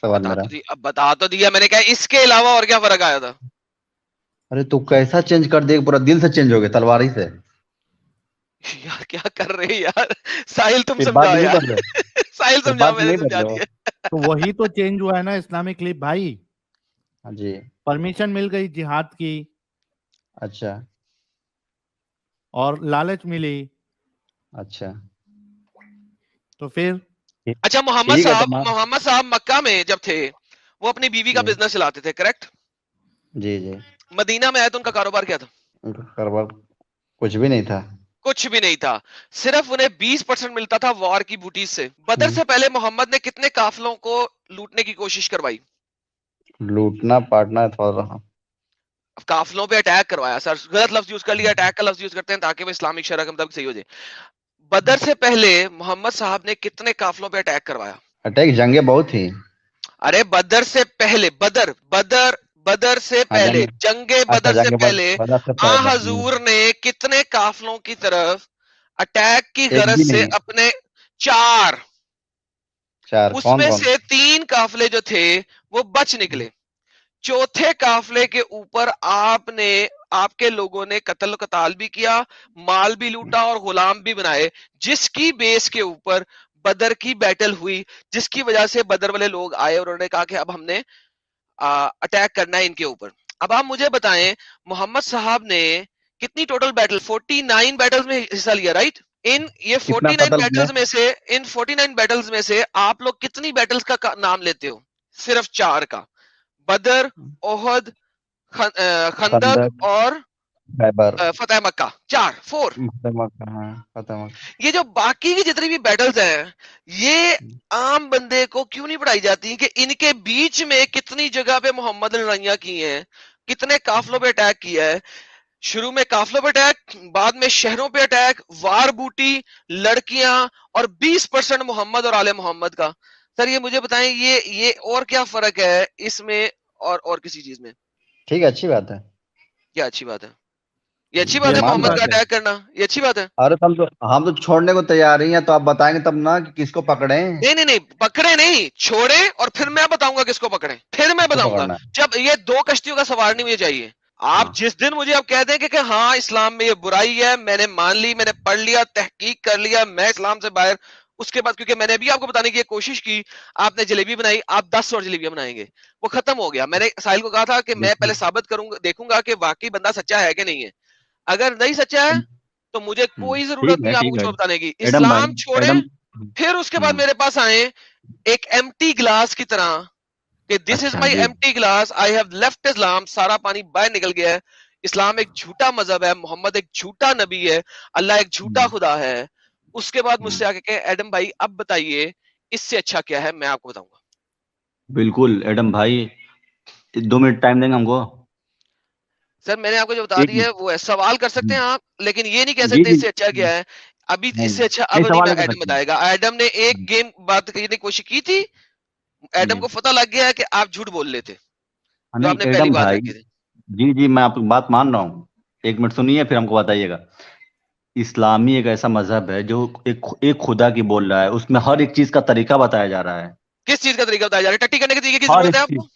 سوال بتا میرا تو اب بتا تو دیا میں نے، کہا اس کے علاوہ اور کیا فرق آیا تھا؟ ارے تو کیسا چینج کر دے، پورا دل سے چینج ہو گیا تلوار ہی سے. یار کیا کر رہے یار ساحل، تم پھر بات سمجھاؤ نہیں یار. بدلے، ساحل پھر سمجھاؤ، بات میں نے نہیں سمجھا بدلے ہو. دیا. تو وہی تو چینج ہوا ہے نا اسلامک لیگ بھائی. جی پرمیشن مل گئی جہاد کی اچھا اور لالچ ملی، اچھا تو پھر اچھا ٹھیک ہے تمام. محمد صاحب مکہ میں جب تھے وہ اپنی بیوی کا جی بزنس چلاتے تھے، کریکٹ؟ جی جی مدینہ میں آئے تو ان کا کاروبار کیا تھا؟ ان کا کاروبار کچھ بھی نہیں تھا. کچھ بھی نہیں تھا، صرف انہیں 20% ملتا تھا وار کی بوٹیز سے. بدر سے پہلے محمد نے کتنے قافلوں کو لوٹنے کی کوشش کروائی؟ لوٹنا پاٹنا تھوڑا. قافلوں پہ اٹیک کروایا. سر غلط لفظ یوز کر لیا، اٹیک کا لفظ یوز کرتے ہیں تاکہ وہ اسلامک شرح کے مطابق صحیح ہو جائے. بدر سے پہلے محمد صاحب نے کتنے قافلوں پہ اٹیک کروایا؟ اٹیک جنگیں بہت تھی. ارے بدر سے پہلے، بدر سے ہاں پہلے، جنگ. جنگ اچھا بدر سے جنگ پہلے بدر سے آ پہلے. حضور نے کتنے قافلوں کی طرف اٹیک کی ایک غرض بھی سے نہیں. اپنے 4، چار اس کون میں کون. سے 3 قافلے جو تھے وہ بچ نکلے. چوتھے قافلے کے اوپر آپ کے لوگوں نے قتل و قتال بھی کیا، مال بھی لوٹا اور غلام بھی بنائے، جس کی بیس کے اوپر بدر کی بیٹل ہوئی، جس کی وجہ سے بدر والے لوگ آئے اور انہوں نے کہا کہ اب ہم نے اٹیک کرنا ہے ان کے اوپر. اب آپ مجھے بتائیں محمد صاحب نے کتنی ٹوٹل بیٹل؟ 49 بیٹلز میں حصہ لیا، رائٹ؟ یہ کتنا 49 قتل کیا. بیٹلز میں سے، ان 49 بیٹلز میں سے آپ لوگ کتنی بیٹلز کا نام لیتے ہو؟ صرف 4 کا. بدر، احد، خندق خندق اور خیبر. فتح مکہ. 4 ختم. یہ جو باقی کی جتنی بھی بیٹلز ہیں یہ عام بندے کو کیوں نہیں پڑھائی جاتی کہ ان کے بیچ میں کتنی جگہ پہ محمد نے لڑائیاں کی ہیں، کتنے قافلوں پہ اٹیک کیا ہے. شروع میں قافلوں پہ اٹیک، بعد میں شہروں پہ اٹیک، وار بوٹی، لڑکیاں اور 20% محمد اور آل محمد کا. سر یہ مجھے بتائیں یہ اور کیا فرق ہے اس میں اور کسی چیز میں؟ ٹھیک ہے اچھی بات ہے. کیا اچھی بات ہے؟ یہ اچھی بات ہے مان محمد رہا کا ہے. اٹیک کرنا، یہ اچھی بات ہے. ارے ہم تو چھوڑنے کو تیار ہی ہیں، تو آپ بتائیں گے تب نا کہ کس کو پکڑیں. نہیں پکڑے نہیں، چھوڑے اور پھر میں بتاؤں گا کس کو پکڑے، پھر میں کس کو بتاؤں گا. پکڑنا ہے. جب یہ 2 کشتیوں کا سوار نہیں مجھے چاہیے. آپ ہاں. جس دن مجھے اب کہہ دیں کہ ہاں اسلام میں یہ برائی ہے، میں نے مان لی، میں نے پڑھ لیا، تحقیق کر لیا، میں اسلام سے باہر، اس کے بعد کیونکہ میں نے بھی آپ کو بتانے کی کوشش کی، آپ نے جلیبی بنائی، آپ 10 اور جلیبیاں بنائیں گے، وہ ختم ہو گیا. میں نے ساحل کو کہا تھا کہ میں پہلے ثابت کروں گا، دیکھوں گا کہ واقعی بندہ سچا ہے کہ نہیں ہے. اگر نہیں سچا ہے تو مجھے کوئی ضرورت نہیں آپ کو ٹھیک ہے کچھ بتانے کی. ایڈم بھائی. اسلام چھوڑے ایڈم. پھر اس کے بعد میرے پاس آئے ایک ایمٹی گلاس کی طرح کہ دس از اچھا مائی جی. Empty glass, I have left Islam, سارا پانی باہر نکل گیا ہے. اسلام ایک جھوٹا مذہب ہے، محمد ایک جھوٹا نبی ہے، اللہ ایک جھوٹا خدا ہے. اس کے بعد مجھ سے آگے کہ ایڈم بھائی اب بتائیے اس سے اچھا کیا ہے، میں آپ کو بتاؤں گا. بالکل ایڈم بھائی 2 منٹ ٹائم دیں گے ہم کو. سر میں نے آپ کو جو بتا دیا ہے وہ ہے، سوال کر سکتے ہیں آپ لیکن یہ نہیں کہہ جی سکتے جی. اس سے اچھا کیا ہے. ابھی اس سے اچھا نہیں اب نہیں سوال میں نہیں کر ایڈم سکتے. بتائے گا. ایڈم نے ایک گیم بات کرنے کی کوشش کی تھی، ایڈم کو پتہ لگ گیا ہے کہ آپ جھوٹ بول لیتے جو آپ نہیں نے پہلی ایڈم بات بھائی. رکھی تھی. جی میں آپ کی بات مان رہا ہوں، 1 منٹ سنیے پھر ہم کو بتائیے گا. اسلامی ایک ایسا مذہب ہے جو ایک خدا کی بول رہا ہے، اس میں ہر ایک چیز کا طریقہ بتایا جا رہا ہے. کس چیز کا طریقہ بتایا جا رہا ہے؟ ٹٹی کرنے کے طریقے کی ہر ضرورت ایک ہے آپ چیز. کو؟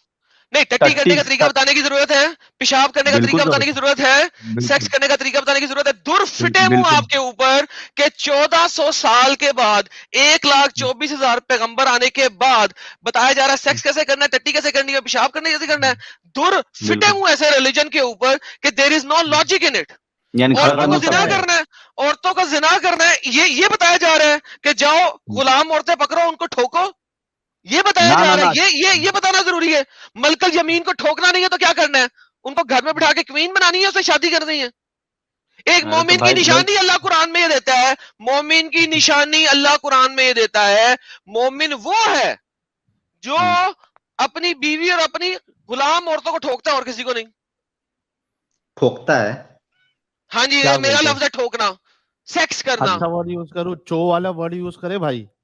نہیں ٹٹی کرنے ٹٹی کا طریقہ بتانے کی ضرورت ہے، پیشاب کرنے کا بالکل طریقہ بتانے کی ضرورت ہے، بالکل سیکس کرنے کا طریقہ بتانے کی ضرورت ہے. در فٹے منہ بالکل. آپ کے اوپر کہ 1400 سال کے بعد 1,24,000 پیغمبر آنے کے بعد بتایا جا رہا ہے سیکس کیسے کرنا ہے، ٹٹی کیسے کرنی ہے، پیشاب کرنے کیسے کرنا ہے. در فٹے بالکل منہ ایسے ریلیجن کے اوپر کہ دیر از نو لاجک ان اٹ. یعنی کھڑا عورتوں کرنا کو اس کا زنا ہے. کرنا ہے، عورتوں کا زنا کرنا ہے، یہ بتایا جا رہا ہے کہ جاؤ غلام عورتیں پکڑو ان کو ٹھوکو، یہ بتایا نہ جا نہ رہا نہ. ہے. یہ بتانا ضروری ہے. ملکل یمین کو ٹھوکنا نہیں ہے تو کیا کرنا ہے؟ ان کو گھر میں بٹھا کے کوئین بنانی ہے، اسے شادی کرنی ہے. ایک ارے تو مومن کی بھائی نشانی اللہ قرآن میں یہ دیتا ہے، مومن کی نشانی اللہ قرآن میں یہ دیتا ہے، مومن وہ ہے جو اپنی بیوی اور اپنی غلام عورتوں کو ٹھوکتا ہے اور کسی کو نہیں. ٹھوکتا ہے. ہاں جی کیا میرا بولتے لفظ ہے ٹھوکنا، سیکس کرنا. اچھا ورڈ یوز کرو، چو والا ورڈ یوز کرے بھائی.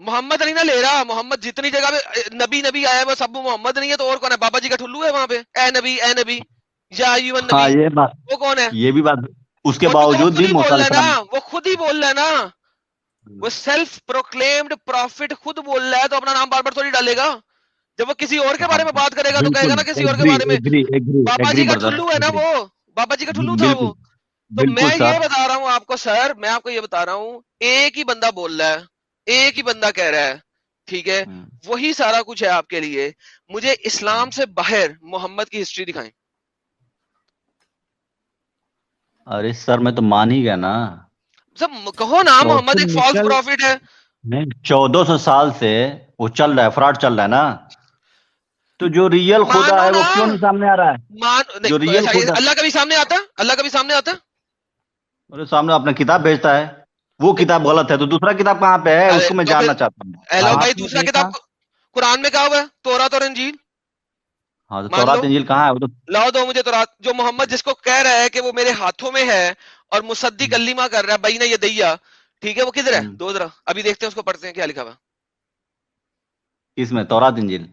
محمد نہیں نہ لے رہا. محمد جتنی جگہ پہ نبی آیا ہے وہ سب محمد نہیں ہے تو اور کون ہے؟ بابا جی کا ٹھلو ہے وہاں پہ, اے نبی یا ایوہ ہاں النبی, یہ بات, وہ کون ہے؟ یہ بھی بات, اس کے وہ باوجود خود بھی ہی موسیٰ بول علیہ رہا ہے السلام, نا, وہ خود ہی بول رہا ہے نا, وہ سیلف پروکلیمڈ پروفٹ خود بول رہا ہے تو اپنا نام بار بار تھوڑی ڈالے گا. جب وہ کسی اور کے ہاں بارے میں بات کرے گا تو کہے گا بالکل, نا کسی اور کے ایگری بارے میں. ایگری ایگری بابا ایگری جی کا بردر, ٹھلو ہے نا ایگری, وہ, بابا جی کا ٹھلو تھا بالکل وہ. تو بالکل میں سر. یہ بتا رہا ہوں آپ کو سر, میں آپ کو یہ بتا رہا ہوں, ایک ہی بندہ بول رہا ہے, ایک ہی بندہ کہہ رہا ہے, ٹھیک ہے, وہی سارا کچھ ہے آپ کے لیے. مجھے اسلام سے باہر محمد کی ہسٹری دکھائیں. ارے سر میں تو مان ہی گیا نا, سب کہو نا محمد ایک فالس نکل پروفٹ ہے. نہیں 1400 سال سے وہ چل رہا ہے, فراڈ چل رہا ہے نا, تو جو ریئل خدا مانو ہے وہ نا, کیوں نہیں سامنے آ رہا ہے؟ جو نہیں ریئل ایسا خدا, اللہ کبھی سامنے آتا ہے؟ اللہ کبھی سامنے آتا ہے؟ میرے سامنے اپنا کتاب بھیجتا ہے, وہ کتاب غلط ہے تو دوسرا کتاب کہاں پہ ہے, اس ارے کو میں تو پھر جاننا چاہتا ہوں. ایلو بھائی بھائی آپ نے دوسرا دیکھا, کتاب قرآن میں کہا ہوا ہے تورات اور انجیل, ہاں تو مان لو, تورات انجیل کہاں ہے, وہ تو لاؤ دو مجھے تورات. جو محمد جس کو کہہ رہا ہے کہ وہ میرے ہاتھوں میں ہے اور مصدق کلمہ کر رہا ہے بین یدیہ, ٹھیک ہے, وہ کدھر ہے؟ دو ذرا ابھی دیکھتے ہیں اس کو, پڑھتے ہیں کیا لکھا ہوا. اس میں تورات انجیل,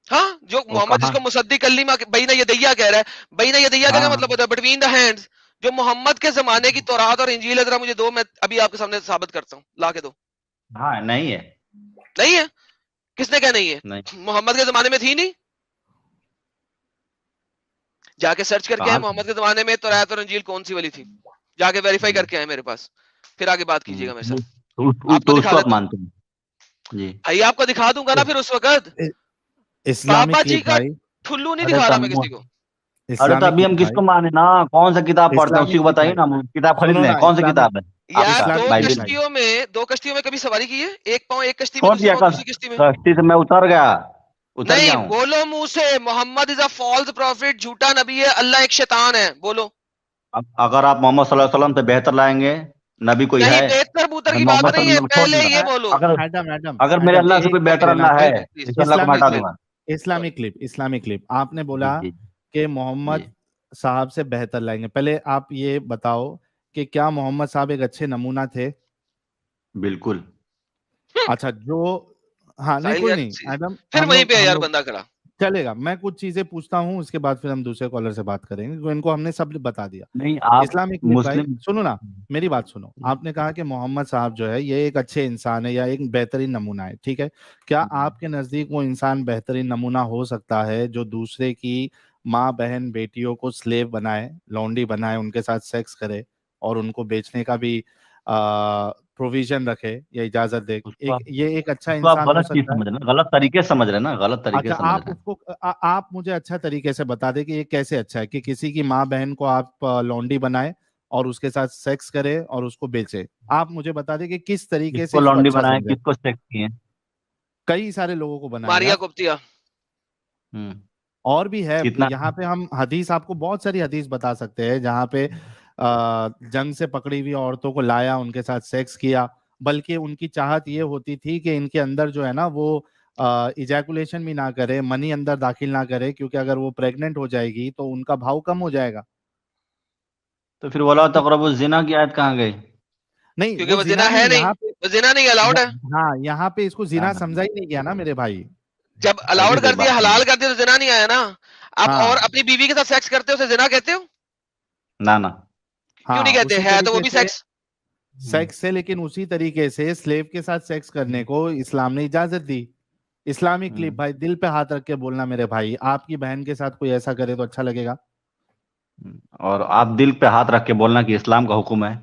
ہاں, جو وہ محمد جس کہاں, کو مصدق کلمہ بین یدیہ کہہ رہا ہے, بین یدیہ کا ہاں کیا مطلب ہوتا ہے؟ Between the hands. جو محمد کے زمانے کی تورات اور انجیل ہے, ذرا مجھے دو, میں ابھی آپ کے سامنے ثابت کرتا ہوں, لا کے دو. ہاں نہیں ہے, نہیں ہے؟ کس نے کہا نہیں ہے؟ نہیں محمد کے زمانے میں تھی نہیں؟ جا کے سرچ کر کے آئے کہاں سے, محمد کے زمانے میں تورات اور انجیل کون سی والی تھی, جا کے ویریفائی کر کے آئے میرے پاس, پھر آگے بات کیجیے گا میرے ساتھ. آپ کو تو اس دکھا کو آپ دیتا ہوں مانتے ہیں جی. بھائی, آپ کو دکھا دوں گا نا پھر اس وقت. بابا اسلامک جی کلپ کا بھائی, ٹھلو نہیں ارے دکھا رہا میں تب, کسی کو. ارے تو اسلامک ابھی ہم کلپ کس بھائی, کو مانے نا, کون سا کتاب پڑھتے ہیں اسی اسلامک کو کلپ بتائیے بھائی, نا, ہم کتاب خرید سنو لیں, نا, کون سی اسلامک کتاب ہے آپ یار کا اسلامک بائبل. کلپ بھائی, دو کشتیوں میں کبھی سواری کی ہے؟ ایک پاؤں ایک کشتی میں, کون سی دوسرا پاؤں دوسری کشتی میں. کشتی سے میں اتر گیا, اتر گیا نہیں ہوں. بولو منہ سے, محمد از اے فالس پروفٹ, جھوٹا نبی ہے, اللہ ایک شیطان ہے, بولو. اگر آپ محمد صلی اللہ علیہ وسلم سے بہتر لائیں گے, نبی کوئی نہیں, ہے, بہتر بوتر میں کی بات محمد صلی نہیں اللہ ہے, علیہ وسلم کو چھوڑ پہلے دوں گا. یہ بولو. اگر ایڈم ایڈم اگر میرے ایڈم اللہ سے ایک کوئی بہتر سیکنڈ, اللہ ہے پلیز اس اللہ کو میں پلیز ہٹا پلیز دوں گا. اسلامک کلپ آپ نے جی بولا جی کہ جی محمد صاحب سے بہتر لائیں گے. پہلے آپ یہ بتاؤ کہ کیا محمد صاحب ایک اچھے نمونہ تھے؟ بالکل. اچھا, جو ہاں, نہیں ساحل کوئی یار, نہیں ایڈم, پھر ہم وہیں لوگ پہ ہے ہم یار لوگ بندہ کھڑا. چلے گا, میں کچھ چیزیں پوچھتا ہوں, اس کے بعد پھر ہم دوسرے کالر سے بات کریں گے, کیونکہ ان کو ہم نے سب بتا دیا. نہیں آپ اسلامک کلپ بھائی مسلم, سنو نا, میری بات سنو. آپ نے کہا کہ محمد صاحب جو ہے یہ ایک اچھے انسان ہے یا ایک بہترین نمونہ ہے, ٹھیک ہے. کیا آپ کے نزدیک وہ انسان بہترین نمونہ ہو سکتا ہے جو دوسرے کی ماں بہن بیٹیوں کو سلیو بنائے, لونڈی بنائے, ان کے ساتھ سیکس کرے اور ان کو بیچنے کا بھی پروویژن رکھے یا اجازت دے؟ یہ ایک اچھا اس کو آپ انسان ہو غلط چیز سکتا ہے؟ سمجھ رہے ہیں, غلط طریقے سے سمجھ رہے ہیں نا, غلط طریقے اچھا, سے سمجھ آپ رہے اس ہیں. کو آپ مجھے اچھا طریقے سے بتا دیں کہ یہ کیسے اچھا ہے کہ کسی کی ماں بہن کو آپ لونڈی بنائے اور اس کے ساتھ سیکس کرے اور اس کو بیچے. آپ مجھے بتا دیں کہ کس کس طریقے سے کو اس کو لونڈی اچھا بنائے, سمجھے. کس کو سیکس کیے. کئی سارے لوگوں کو بنایا ماریا یار, کپتیا. اور بھی ہے. کتنا, یہاں پہ ہم حدیث, آپ کو بہت ساری حدیث بتا سکتے ہیں جہاں پہ جنگ سے پکڑی ہوئی عورتوں کو لایا, ان کے ساتھ سیکس کیا, بلکہ ان کی چاہت یہ ہوتی تھی کہ ان کے اندر جو ہے نا وہ ایجیکولیشن بھی نہ کرے, منی اندر داخل نہ کرے, کیونکہ اگر وہ پریگننٹ ہو جائے گی تو ان کا بھاؤ کم ہو جائے گا. تو پھر ولا تقربوا الزنا کی آیت کہاں گئی؟ نہیں, کیونکہ وہ وہ زنا زنا ہے نہیں, نہیں, یہاں پہ وہ زنا نہیں الاؤڈ ہے. ہاں, یہاں پہ اس کو زنا سمجھا ہی نہیں گیا نا میرے بھائی. جب ابھی الاؤڈ تک کر دیا, بات نہیں, حلال کر دیا, تو زنا نہیں آیا نا. آپ ہاں اور اپنی بیوی کے ساتھ سیکس کرتے ہو اسے زنا کہتے ہو؟ نہ نہ. کیوں نہیں ہاں, کہتے, اسی ہے تو وہ طریقے بھی سے سیکس. سیکس سے, لیکن اسی طریقے سے سلیو کے ساتھ سیکس کرنے کو اسلام نے اجازت دی. اسلامک کلپ بھائی, دل پہ ہاتھ رکھ کے بولنا میرے بھائی, آپ کی بہن کے ساتھ کوئی ایسا کرے تو اچھا لگے گا؟ اور آپ دل پہ ہاتھ رکھ کے بولنا کہ اسلام کا حکم ہے.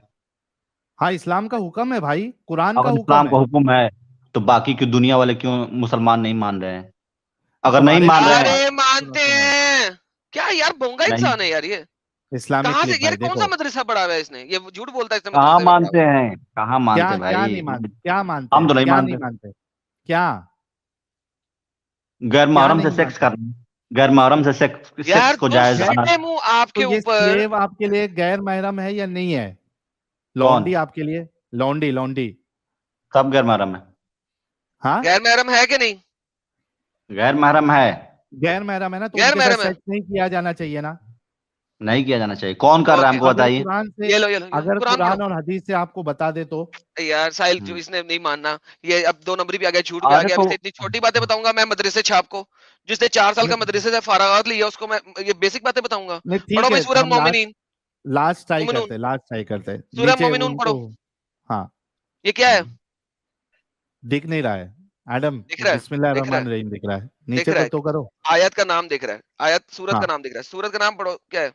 ہاں, اسلام کا حکم ہے بھائی, قرآن کا اگر حکم اسلام ہے. کا حکم ہے تو باقی کی دنیا والے کیوں مسلمان نہیں مان رہے ہیں؟ تو اگر نہیں تمہارے مان رہے ہیں, ارے سنو مانتے سنو, ہیں کیا یار, بونگا نہیں, انسان ہے یار یہ. اسلامک کہاں سے کلپ یار, بھائی کون سا دیکھو, مدرسہ پڑھا ہوا ہے اس نے, یہ جھوٹ بولتا ہے اس نے کہاں مدرسے میں پڑھا ہوا مانتے ہے. ہیں, کہاں مانتے کیا بھائی, نہیں مانتے, کیا مانتے ہم ہیں, تو نہیں کیا مانتے. نہیں مانتے, کیا غیر کیا محرم سے نہیں سیکس مانتے؟ کرنا, غیر محرم سے یار سیکس کو تو جائز جانا. سٹے منہ آپ تو کے یہ اوپر. سلیو آپ کے لیے غیر محرم ہے یا نہیں ہے؟ کون؟ لونڈی آپ کے لیے, لونڈی سب غیر محرم ہے. ہاں, غیر محرم ہے کہ نہیں؟ غیر محرم ہے. غیر محرم ہے نا, تو ان غیر کے ساتھ محرم ہے. سیکس نہیں کیا جانا چاہیے نا. نہیں کیا جانا چاہیے. کون کر رہا ہے ہم کو بتائیے. اگر قرآن اور حدیث سے آپ کو بتا دے تو یار ساحل جو اس نے نہیں ماننا, یہ اب 2 نمبری بھی آ گیا, جھوٹ بھی آ گیا. اب اتنی چھوٹی باتیں بتاؤں گا میں مدرسے چھاپ کو, جس نے 4 سال کا مدرسے سے فراغت لیا اس کو میں یہ بیسک باتیں بتاؤں گا. پڑھو بھائی سورۃ مومنین, لاسٹ ٹرائی کرتے سورۃ مومنون پڑھو. ہاں یہ کیا ہے؟ دکھ نہیں رہا ہے ایڈم, دکھ رہا ہے, بسم اللہ الرحمن الرحیم دکھ رہا ہے, نیچے تو کرو. آیت کا نام دکھ رہا ہے, آیت سورت کا نام دکھ رہا ہے, سورت کا نام پڑھو. کیا ہے؟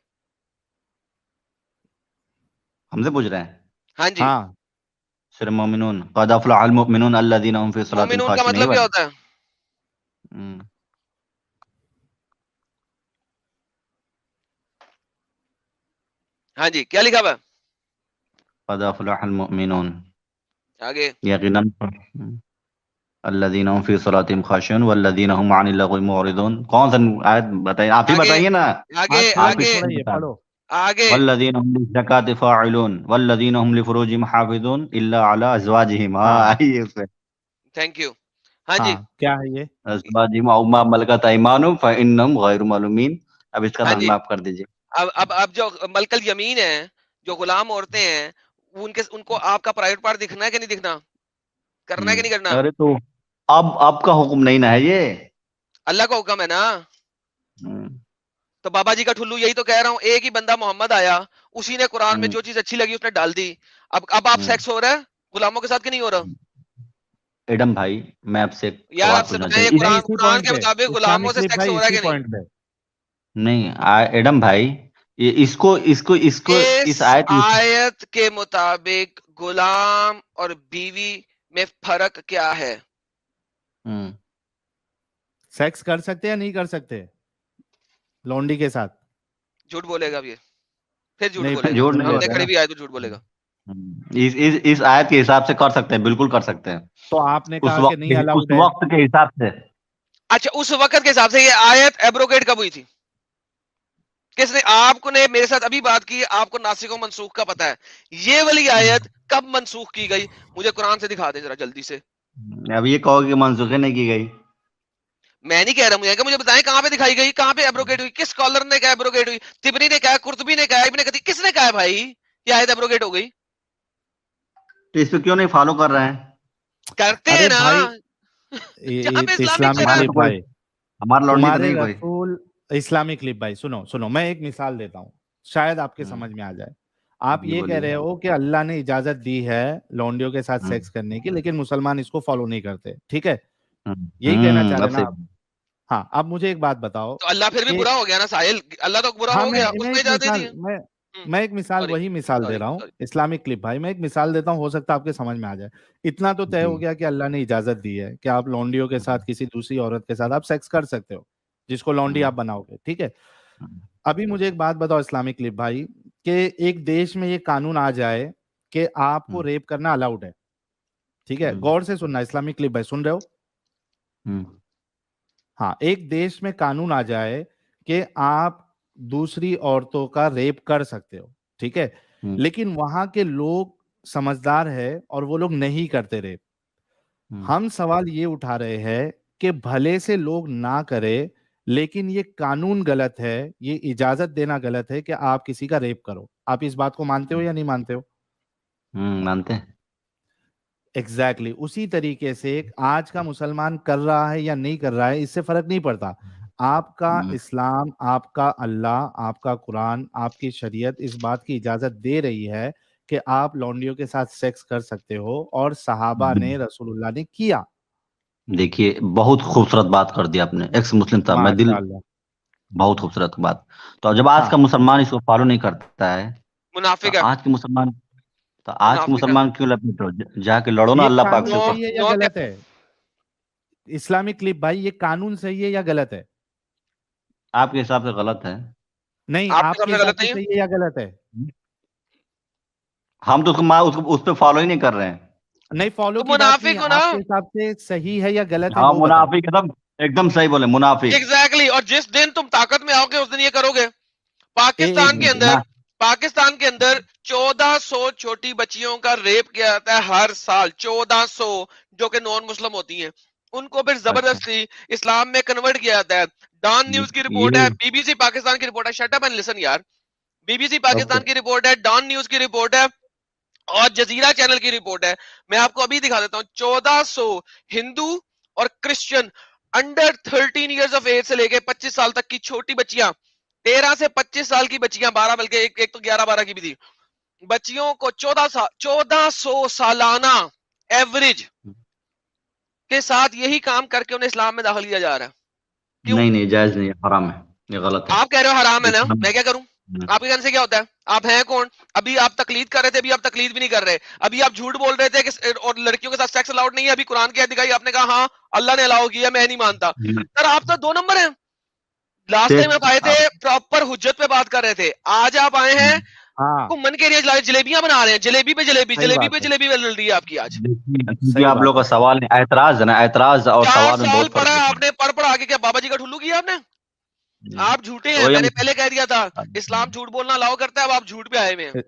ہم سے پوچھ رہے ہیں. ہاں جی, سورۃ مومنون, قد افلح المؤمنون الذین هم فی صلاتهم مومنون کا خاشعون. مطلب کیا ہوتا ہے؟ ہاں جی, کیا لکھا ہوا ہے؟ قد افلح المؤمنون, آگے یقیناً الذین هم فی صلاتهم خاشعون والذین هم عن اللغو معرضون. کون سا آیت بتائیے, آپ ہی بتائیے نا. آگے پڑھو آگے. والذین هم للزکاة فاعلون والذین هم لفروجهم حافظون الا علی ازواجہم. آئیے اس پہ. Thank you. ہاں جی, کیا ہے یہ؟ ازواجہم او ما ملکت ایمانہم فانہم غیر ملومین. اب اس کا ترجمہ آپ کر دیجیے. اب جو ملک الیمین ہے, جو غلام عورتیں ہیں, ان کو آپ کا پرائیویٹ پارٹ دکھنا ہے کہ نہیں دکھنا, کرنا ہے کہ نہیں کرنا؟ ارے تو اب کا حکم نہیں نا ہے یہ, اللہ کا حکم ہے نا. تو بابا جی کا ٹھلو یہی تو کہہ رہا ہوں, ایک ہی بندہ محمد آیا, اسی نے قرآن میں جو چیز اچھی لگی اس نے ڈال دی. اب آپ سیکس ہو رہا ہے غلاموں کے ساتھ کہ نہیں ہو رہا؟ ایڈم بھائی میں آپ سے یار آپ سے بتائیں, قرآن کے مطابق غلاموں سے سیکس ہو رہا ہے کہ نہیں؟ نہیں ایڈم بھائی, اس آیت کے مطابق غلام اور بیوی میں فرق کیا ہے؟ سیکس کر سکتے یا نہیں کر سکتے لونڈی کے ساتھ؟ جھوٹ بولے گا یہ, پھر جھوٹ بولے گا, ہم نے کھڑی بھی آئے تو جھوٹ بولے گا. اس آیت کے حساب سے کر سکتے ہیں, بالکل کر سکتے ہیں. تو آپ نے کہا کہ نہیں الاؤڈ ہے. اس وقت کے حساب سے. اچھا, اس وقت کے حساب سے یہ آیت ایبروگیٹ کب ہوئی تھی؟ کس نے آپ کو نے میرے ساتھ ابھی بات کی, آپ کو ناسخ و منسوخ کا پتا ہے, یہ والی آیت کب منسوخ کی گئی؟ مجھے قرآن سے دکھا دیں ذرا جلدی سے. اب یہ کہو کہ منسوخ نہیں کی گئی, میں نہیں کہہ رہا, مجھے بتائیں کہاں پہ دکھائی گئی, کہاں پہ ایبروگیٹ ہوئی, کس اسکالر نے کہا ایبروگیٹ ہوئی؟ طبری نے کہا, قرطبی نے کہا, ابن کثیر, کس نے کہا بھائی یہ آیت ایبروگیٹ ہو گئی؟ تو اس پہ کیوں نہیں فالو کر رہے ہیں؟ کرتے ہیں نا, جہاں پہ ہمارا لوڈنگ نہیں کوئی اسلامک کلپ. بھائی سنو میں ایک مثال دیتا ہوں, شاید آپ کے سمجھ میں آ جائے. آپ یہ کہہ رہے ہو کہ اللہ نے اجازت دی ہے لونڈیوں کے ساتھ سیکس کرنے کی, لیکن مسلمان اس کو فالو نہیں کرتے, ٹھیک ہے, یہی کہنا چاہ رہے ہیں نا. ہاں, اب مجھے ایک بات بتاؤ, تو اللہ پھر بھی برا ہو گیا نا ساحل, اللہ تو برا ہو گیا, اس نے اجازت دی. میں ایک مثال وہی مثال دے رہا ہوں, اسلامک کلپ. بھائی میں ایک مثال دیتا ہوں, ہو سکتا ہے آپ کے سمجھ میں آ جائے. اتنا تو طے ہو گیا کہ اللہ نے اجازت دی ہے کہ آپ لونڈیوں کے ساتھ کسی دوسری عورت کے ساتھ آپ سیکس کر سکتے ہو, جس کو لونڈی آپ بناؤ گے, ٹھیک ہے. ابھی مجھے ایک بات بتاؤ اسلامک کلپ بھائی, کہ ایک دیش میں یہ قانون آ جائے کہ آپ کو ریپ کرنا الاؤڈ ہے, ٹھیک ہے, غور سے سننا اسلامک کلپ بھائی, سن رہے ہو؟ ہاں, ایک دیش میں قانون آ جائے کہ آپ دوسری عورتوں کا ریپ کر سکتے ہو, ٹھیک ہے, لیکن وہاں کے لوگ سمجھدار ہے اور وہ لوگ نہیں کرتے ریپ. ہم سوال یہ اٹھا رہے ہیں کہ بھلے سے لوگ نہ کرے, لیکن یہ قانون غلط ہے, یہ اجازت دینا غلط ہے کہ آپ کسی کا ریپ کرو. آپ اس بات کو مانتے ہو یا نہیں مانتے ہو؟ مانتے ہیں. ایگزیکٹلی اسی طریقے سے آج کا مسلمان کر رہا ہے یا نہیں کر رہا ہے, اس سے فرق نہیں پڑتا. آپ کا اسلام, آپ کا اللہ, آپ کا قرآن, آپ کی شریعت اس بات کی اجازت دے رہی ہے کہ آپ لونڈیوں کے ساتھ سیکس کر سکتے ہو, اور صحابہ نے, رسول اللہ نے کیا. دیکھیے بہت خوبصورت بات کر دی آپ نے, ایکس مسلم تھا میں, دل بہت خوبصورت بات. تو جب آج کا مسلمان اس کو فالو نہیں کرتا ہے, منافق ہے. آج کے مسلمان کیوں لپٹ ہو, جا کے لڑو نا اللہ پاک سے. یہ غلط ہے اسلامک کلپ بھائی, یہ قانون صحیح ہے یا غلط ہے؟ آپ کے حساب سے غلط ہے. نہیں, آپ کے حساب سے صحیح ہے یا غلط ہے؟ ہم تو اس پہ فالو ہی نہیں کر رہے ہیں. نہیں فالو کی بات نہیں, آپ کے حساب سے صحیح ہے یا غلط ہے؟ ہاں منافق, ایک دم صحیح بولے, منافق. ایگزیکٹلی, اور جس دن تم طاقت میں آؤ گے اس دن یہ کرو گے. پاکستان کے اندر 1400 چھوٹی بچیوں کا ریپ کیا جاتا ہے ہر سال, 1400 جو کہ نان مسلم ہوتی ہیں, ان کو پھر زبردستی اسلام میں کنورٹ کیا جاتا ہے. ڈان نیوز کی رپورٹ ہے, بی بی سی پاکستان کی رپورٹ ہے. شٹ اپ اینڈ لسن یار, BBC پاکستان کی رپورٹ ہے, ڈان نیوز کی رپورٹ ہے, اور جزیرہ چینل کی رپورٹ ہے. میں آپ کو ابھی دکھا دیتا ہوں. 1400 ہندو اور Christian under 13 years of age سے لے کے 25 سال تک کی چھوٹی بچیاں, 13 سے 25 سال کی بچیاں, 12 بلکہ ایک تو 11-12 کی بھی تھی, بچیوں کو 1400 سالانہ ایوریج کے ساتھ یہی کام کر کے انہیں اسلام میں داخل کیا جا رہا ہے. کیوں؟ نہیں جائز نہیں, حرام ہے, یہ غلط ہے. آپ کہہ رہے ہو حرام ہے نا, میں کیا کروں؟ آپ کے کہنے سے کیا ہوتا ہے؟ آپ ہیں کون؟ ابھی آپ تقلید کر رہے تھے, ابھی آپ تقلید بھی نہیں کر رہے, ابھی آپ جھوٹ بول رہے تھے کہ اور لڑکیوں کے ساتھ سیکس الاؤڈ نہیں ہے, ابھی قرآن کی آیت دکھائی, آپ نے کہا ہاں اللہ نے الاؤ کیا, میں نہیں مانتا. سر آپ تو 2 نمبر ہیں. لاسٹ ٹائم آپ آئے تھے پراپر حجت پہ بات کر رہے تھے, آج آپ آئے ہیں من کے لیے جلیبیاں بنا رہے ہیں, جلیبی پہ جلیبی چل رہی ہے آپ کی آج. آپ لوگ کا سوال نہیں, اعتراض ہے نا, اعتراض اور 4 سوال میں سال بہت فرق پڑھا ہے. آپ نے, پڑھ آگے کیا بابا جی کا ٹھلو کیا آپ نے؟ آپ جھوٹے ہیں, میں نے پہلے کہہ دیا تھا اسلام جھوٹ بولنا الاؤ کرتا ہے, اب آپ جھوٹ پہ آئے ہوئے ہیں.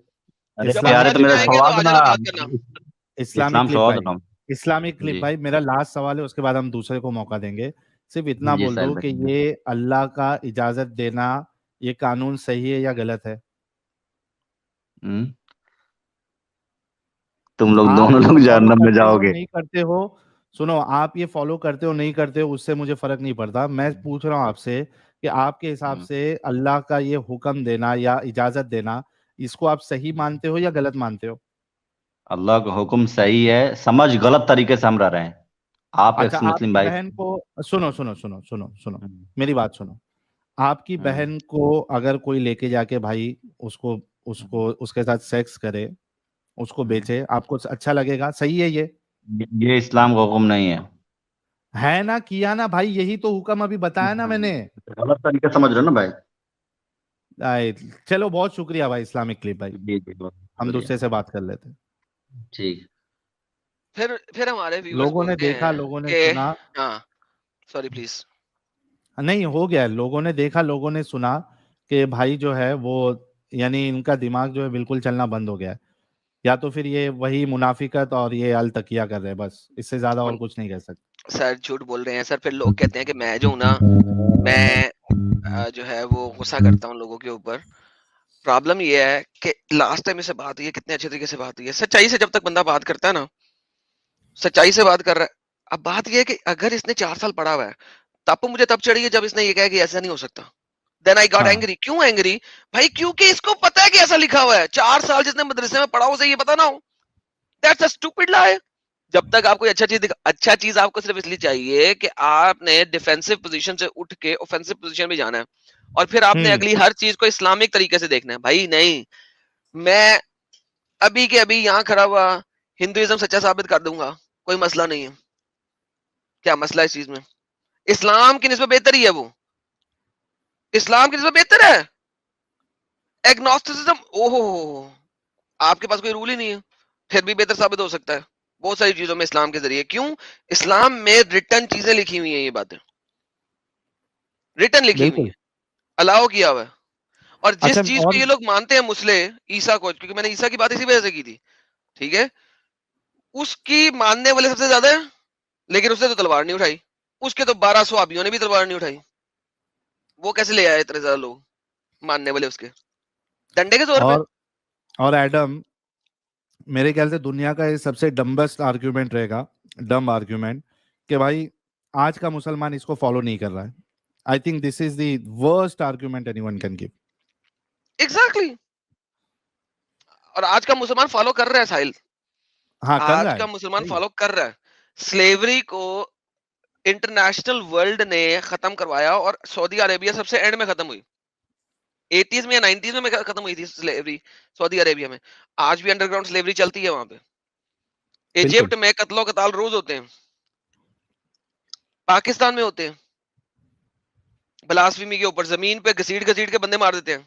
جب آپ سچ میں آئیں گے تو آ جانا بات کرنا. اسلامک کلپ بھائی میرا لاسٹ سوال ہے, اس کے بعد ہم دوسرے کو موقع دیں گے. صرف اتنا بول دو کہ یہ اللہ کا اجازت دینا یہ قانون صحیح ہے یا غلط ہے؟ تم لوگ دونوں لوگ جہنم میں جاؤ گے. نہیں کرتے ہو, سنو, آپ یہ فالو کرتے ہو نہیں کرتے ہو اس سے مجھے فرق نہیں پڑتا. میں پوچھ رہا ہوں آپ سے کہ آپ کے حساب سے اللہ کا یہ حکم دینا یا اجازت دینا, اس کو آپ صحیح مانتے ہو یا غلط مانتے ہو؟ اللہ کا حکم صحیح ہے, سمجھ غلط طریقے سے ہم رہ رہے ہیں. آپ ایکس مسلم بھائی بہن کو سنو میری بات سنو. آپ کی بہن کو اگر کوئی لے کے جا کے بھائی اس کے ساتھ سیکس کرے, اس کو بیچے, آپ کو اچھا لگے گا؟ صحیح ہے یہ اسلام کا حکم نہیں ہے نا, کیا نا بھائی, یہی تو حکم ابھی بتایا نا میں نے. غلط طریقے سمجھ رہے نا بھائی. چلو بہت شکریہ بھائی اسلامک کلپ بھائی, ہم دوسرے سے بات کر لیتے. ٹھیک. پھر ہمارے لوگوں نے دیکھا, لوگوں نے سنا, سوری پلیز نہیں ہو گیا, لوگوں نے دیکھا, لوگوں نے سنا کہ بھائی جو ہے وہ یعنی ان کا دماغ جو ہے بالکل چلنا بند ہو گیا ہے, یا تو پھر یہ وہی منافقت اور یہ التقیہ کر رہے, بس اس سے زیادہ اور کچھ نہیں کہہ سکتے. سر جھوٹ بول رہے ہیں سر. پھر لوگ کہتے ہیں کہ میں جو ہوں نا, میں جو ہے وہ غصہ کرتا ہوں لوگوں کے اوپر. پرابلم یہ ہے کہ لاسٹ ٹائم سے بات ہوئی ہے, کتنے اچھے طریقے سے بات ہوئی ہے, سچائی سے. جب تک بندہ بات کرتا ہے نا, سچائی سے بات کر رہا ہے. اب بات یہ ہے کہ اگر اس نے 4 سال پڑھا ہوا ہے, تب مجھے تب چڑھی ہے جب اس نے یہ کہا کہ ایسا نہیں ہو سکتا. دین آئی گاٹ اینگری. کیوں اینگری بھائی؟ کیونکہ اس کو پتا ہے کہ ایسا لکھا ہوا ہے. 4 سال جس نے مدرسے میں پڑھا اسے یہ پتا نہ ہو, دیٹس اے اسٹوپڈ لائی. جب تک آپ کوئی اچھا چیز آپ کو صرف اس لیے چاہیے کہ آپ نے ڈیفینسو پوزیشن سے اٹھ کے اوفینسو پوزیشن میں جانا ہے, اور پھر آپ نے اگلی ہر چیز کو اسلامک طریقے سے دیکھنا ہے. بھائی نہیں, میں ابھی کے ابھی یہاں کھڑا ہوا ہندوازم سچا ثابت کر دوں گا, کوئی مسئلہ نہیں ہے. کیا مسئلہ اس چیز میں؟ اسلام کی نسبت بہتر ہی ہے, وہ اسلام کی نسبت بہتر ہے. ایگنوسٹسزم, اوہ آپ کے پاس کوئی رول ہی نہیں ہے, پھر بھی بہتر ثابت ہو سکتا ہے بہت ساری چیزوں میں اسلام کے ذریعے. کیوں؟ اسلام میں ریٹن چیزیں لکھی ہوئی ہیں, یہ باتیں ریٹن لکھی ہوئی ہیں, الاؤ کیا ہوا ہے. اور جس چیز کو یہ لوگ مانتے ہیں مسلے عیسیٰ کو, کیونکہ میں نے عیسیٰ کی بات اسی وجہ سے کی تھی, ٹھیک ہے, اس کی ماننے والے سب سے زیادہ ہیں, لیکن اس نے تو تلوار نہیں اٹھائی. اس کے تو 12 صحابیوں نے بھی تلوار نہیں اٹھائی. وہ کیسے لے آئے اتنے زیادہ لوگ ماننے والے اس کے ڈنڈے کے زور پہ؟ اور ایڈم, میرے خیال سے دنیا کا یہ سب سے ڈمبسٹ آرگیومنٹ رہے گا, ڈم آرگیومنٹ, کہ بھائی آج کا مسلمان اس کو فالو نہیں کر رہا ہے. I think this is the worst argument anyone can give. Exactly. اور آج کا مسلمان فالو کر رہا ہے ساحل, آج کا مسلمان فالو کر رہا ہے. سلیوری کو انٹرنیشنل ورلڈ نے ختم کروایا, اور سعودی عربیہ سب سے اینڈ میں ختم ہوئی. 80s میں یا 90s میں ختم ہوئی تھی سلیوری سعودی عربیہ میں. آج بھی انڈر گراؤنڈ سلیوری چلتی ہے وہاں پہ. ایجپٹ میں قتل و قتال روز ہوتے ہیں, پاکستان میں ہوتے ہیں, بلاسفیمی کے اوپر زمین پہ گھسیٹ کے بندے مار دیتے ہیں.